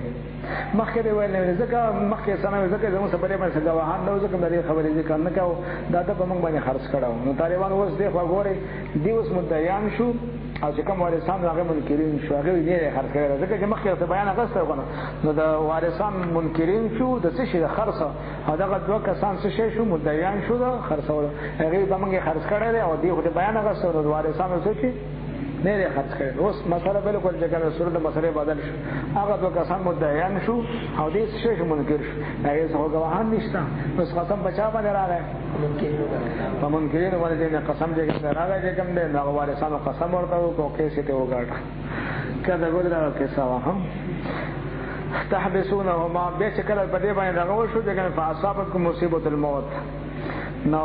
مخکې ویل نه ځکه مخکې سره ځکه زموږ سره باندې ګواهان نو ځکه د خبرې ذکر نه کاو دا د په موږ باندې خرج کړه نو طالبان اوس دې خو غوري دی اوس مدعیان شو او چې کوم وارثان هغه منکرین شو هغه یې خرج کړه ځکه چې مخکې ته بیان غوښته کنه نو د وارثان منکرین شو د څه شي خرڅه هغه دوه کسان څه شو مدعیان شو د خرڅول هغه به موږ خرج کړه او دی خو بیان غوښته د وارثان څه شي نه خرڅ کړي اوس مسله بالکل چې کله صورت مسله بدل شو هغه دوه کسان مدعیان شو او دې څه شو منکر شو هغه څه ګواهان نشته اوس قسم بچا باندې راغی منکرین باندې قسم دې راغی چې کوم دې نو وارثانو قسم ورته وکړو کیسه ته وګاټه کله ګورل کیسه وهم تحبسونهما به چې کله په دې باندې راغو شو چې فاصابتكم مصیبه الموت نو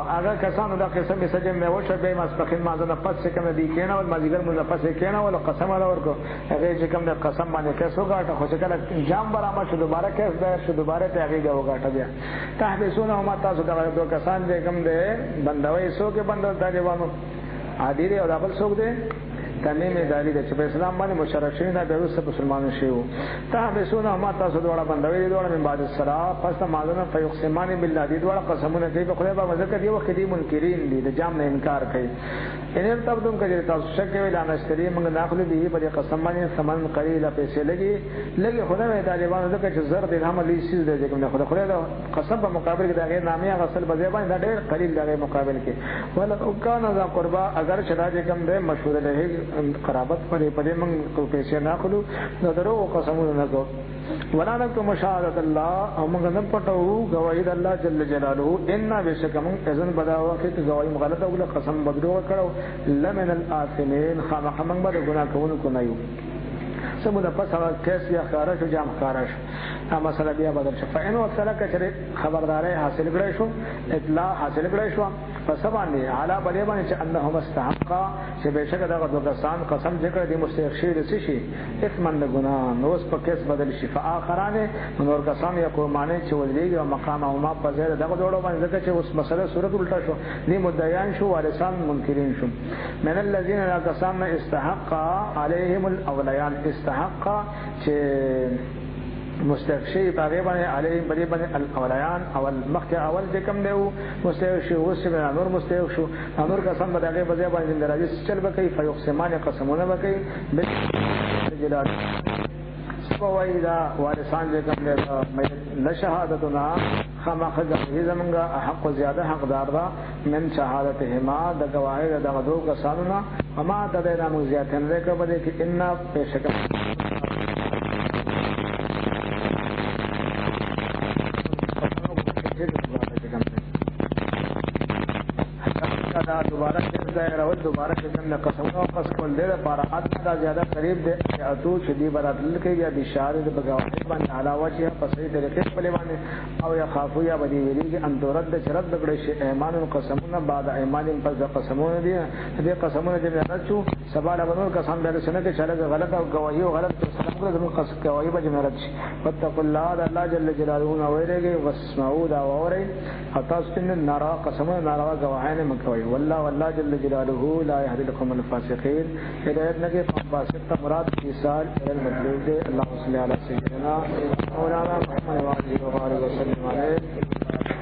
هغه کسانو دا قسم یې سجم مې وشه به مسبقین مازه نه پس کوم دی کینه ول مازیګر مې نه پس کینه ول قسم ولا ورکو هغه چې کوم د قسم باندې کیسو غاټه خو چې کله جام برابر شو دوباره کیس دایر شو دوباره ته هغه غاټه بیا تحبسونه ما تاسو دا دوه کسان چې کوم دې بندوي سو کې بندو طالبانو عادي دی او دا بل څوک دی تمیم داری د چې په اسلام باندې مشرک شوی دا به وسه مسلمان شي تحبسون ما تاسو دوړه بندوي دوړه من بعد الصلاه پس مازن فیقسمان بالله دي دوړه قسمونه کوي په خدای باندې ذکر دی وخت دي منکرین دي د جام نه انکار کوي ان تبدون کړي تاسو شک ویل نه اشتری موږ داخله دي په قسم باندې ثمن قلیل پیسې لګي خدای طالبانو ذکر چې زر درهم لې سیز دې کوم نه خدای دا قسم په مقابل کې دا غیر نامي غسل بځای باندې دا ډېر قلیل دا مقابل کې ولا کان ذا قربا اگر شدا چې کوم دې مشهور له قرابت پرې موږ پیسې نه خلو نو درو قسمونه نه کو ولا نكتم شهادة الله او موږ نه پټو گواہی د الله جل جلاله ان بشکم اذن بداوا کې گواہی غلطه ولا قسم بدرو کړو لمن الاثمين خامخ موږ به ګناه کوونکو نه یو سمونه پس هغه کیس یا خارج او جام خارج اما مسله بیا بدل شو فإن وصل کچره خبرداري حاصل کړی شو اطلاع حاصل کړی شو پس باندې علا بلې باندې چې انهم استحقا چې بشک دغه دوکسان قسم ذکر دي مستحقیر شي اثمن ګناه نو په کیس بدل شي فآخرانه نور کسان یقومانه چې ولېږي او مقام او ما په ځای دغه ډول باندې ځکه چې اوس مسله صورت الټا شو دي مدعیان شو وارثان منکرین شو من الذين لا قسم استحق عليهم الاوليان استحق چې مستحقشي تقریبا علیهم بریبن الاولیان اول مخک اول دکم دیو مستحقشي وسمه نور مستحقشو نور قسم بدغه بځای باندې درجه چل بکې فیقسمان قسمونه بکې بالجلال سبویدا وارثان دکم دیو نشهادتنا خامخ زمونږه حق زیاده حقدار دا من شهادتهما د گواهی د غدو کسانونه وما تدینا مو زیاتن لکه بده کې ان پیشک دوباره دایره ول دوباره څنګه قسمه قسم کول دې لپاره اته زیاده قریب دې اتو چې دی براتل کې یا بشاره د بغاوت باندې علاوه چې په صحیح طریقې په باندې او یا خافو یا بدی ویلي کې ان ترد شرط دغړي شی ایمان قسمونه بعد ایمان پس قسمونه دي دې قسمونه چې راځو سبا له نور قسم به سنه کې چاله غلط او گواہی او غلط سلام کړو زموږ قسم گواہی به جمرت شي فتقوا الله الله جل جلاله نو ویریږي واسمعوا دا ووري حتا سن نارا قسمونه نارا گواهانه مکوي والله جل جلاله لا يهدي القوم الفاسقين هدايت نگه فاسق مراد مثال المطلوب دے اللهم صل على سيدنا مولانا محمد وعلى اله وسلم عليه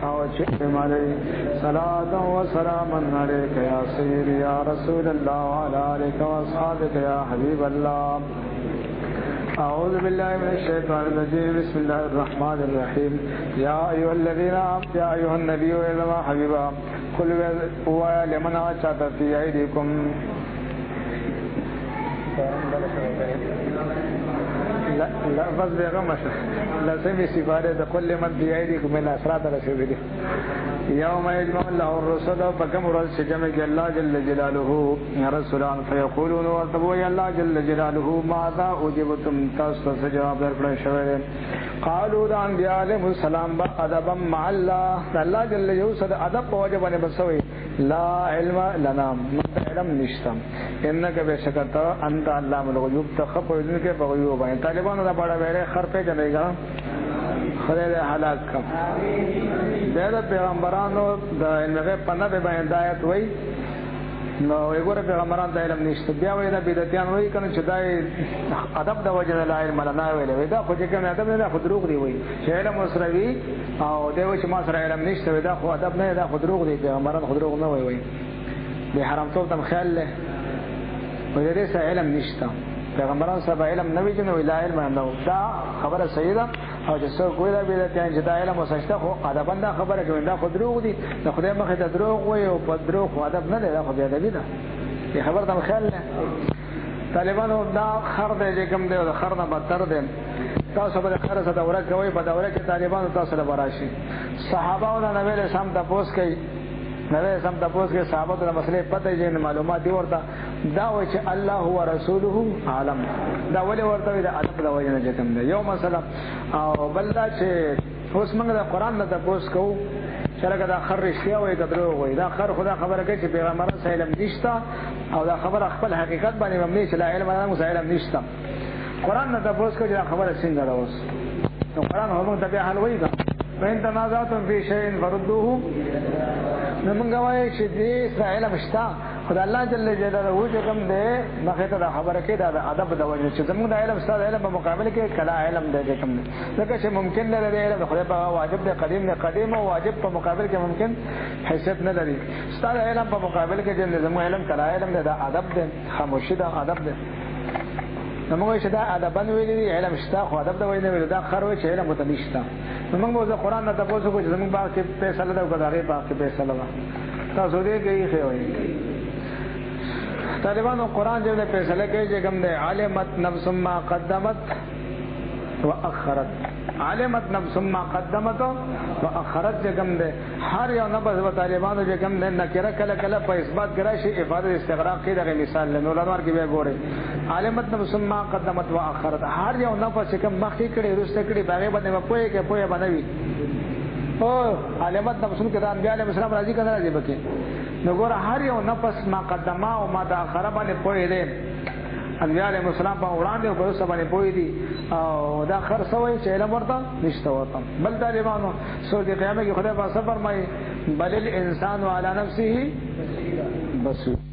او چه مالي صلاه وسلام عليك يا سيدي يا رسول الله وعلى آلك واصحابك يا حبيب الله أعوذ بالله من الشيطان الرجيم بسم الله الرحمن الرحيم يا أيها الذين آمنوا يا أيها النبي وإذا حبيبا قل لمن أشاط في أيديكم لا بس بيغمش لا سمي سفارة كل من في أيديكم من أسرات رسول يوم يجمع الله الرسل فكم رسل جمع الله جل جلاله يا رسولان فيقولون وارتبوا يا الله جل جلاله ماذا أجبتم تاسطة جواب درکړی شوی قالوا دا انبیاء علیهم السلام با ادبا مع الله الله جل جلاله صد ادب په وجه باندې بسوي لا علم لنا علم نشتم انك بشکت انت علام الغیوب تخفون کې په غیوب باندې طالبانو دا بڑا ویره خر په جنېګا خدای دې هلاک کړ دا پیغمبرانو د علمغه پنه به باندې آیت وای نو وګوره پیغمبران د علم نشته بیا وای دا بدعتيان وای کنه چې دا ادب د وجه نه علم نه ویل دا خو چې کوم ادب نه خو دروغ دی وای چې علم مسروي او دوی چې ما سره علم نشته دا خو ادب نه دا خو دروغ دی پیغمبران خو دروغ نه وای به حرام ته تم خیال له وای دې سره علم نشته پیغمبران سره علم نه وی جنو لا علم نه دا خبره صحیح ده او چې څو کوی دا بدعتيان چې دا علم وسشته خو ادب نه خبره کوي دا خو دروغ دي د خدای مخه ته دروغ وای او په دروغ ادب نه ده خو بیا ده دې خبر ته خیال له طالبانو دا خر دې کوم دی دا خر نه بدتر دي تاسو به خر سره دوره کوي په دوره کې طالبانو تاسو له براشي صحابه او نبی له سم تاسو کوي نبی سم تاسو کې صحابه د مسلې پته یې معلومات دي ورته دا و چې الله هو رسوله عالم دا ولې ورته دا ادب دا وایي نه کوم دی یو مثلا او بل دا چې اوس موږ د قران نه تاسو کوو چې لکه دا خر رښتیا وایي کدرو وایي دا خر خدا خبره کوي چې پیغمبر صلی الله علیه وسلم نشتا او دا خبره خپل حقیقت باندې مبني چې لا علم نه موږ علم نشتا قران نه تاسو کوي دا خبره څنګه ده اوس نو قران هم ته به حل وایي دا وین تنازعتم فی شیء فردوه نو موږ وایي چې دې علم شتا خدای الله جل جلاله چې کوم دې مخه ته خبره کې دا ادب د وجه چې زموږ د علم ستاسو علم په مقابل کې کلا علم دې کوم دې ځکه چې ممکن نه لري علم خدای په واجب دې قدیم او واجب په مقابل کې ممکن حیثیت نه لري ستاسو علم په مقابل کې چې زموږ علم کلا علم دې دا ادب دې خاموشي دا ادب دې نو موږ چې دا ادب ویلي دي علم شته خو ادب دا ویلي ویل دا خروي چې علم ته نشته نو موږ د قران نه تاسو کو چې زموږ باغ کې فیصله دا غواړي باغ کې فیصله وا تاسو دې کوي خو وایي طالبانو قران جو نے فیصلہ کیا کہ ہم نے علمت نفس ما قدمت واخرت علمت نفس ما قدمت واخرت جگم دے ہر یو نفس و طالبانو جگم نے نکرہ کلا کلا په اثبات کرا شی افاده استغراق کی دغه مثال له علماء کې به ګوره علمت نفس ما قدمت واخرت هر یو نفس کوم مخکې کړي رسته کړي باغې باندې پوهه کې پوهه باندې او علمت نفس کې د انبیاء علیهم السلام راضي کنه راضي بکې نو ګوره هر یو نفس ما قدمه او ما تاخره باندې پوهه دي انبیاء علیهم السلام په وړاندې او په باندې پوهه دي او دا خرڅوي چې علم ورته نشته ورته بل طالبانو سورۃ قیامت کې خدای په صبر مې بل الانسان علی نفسه بصیر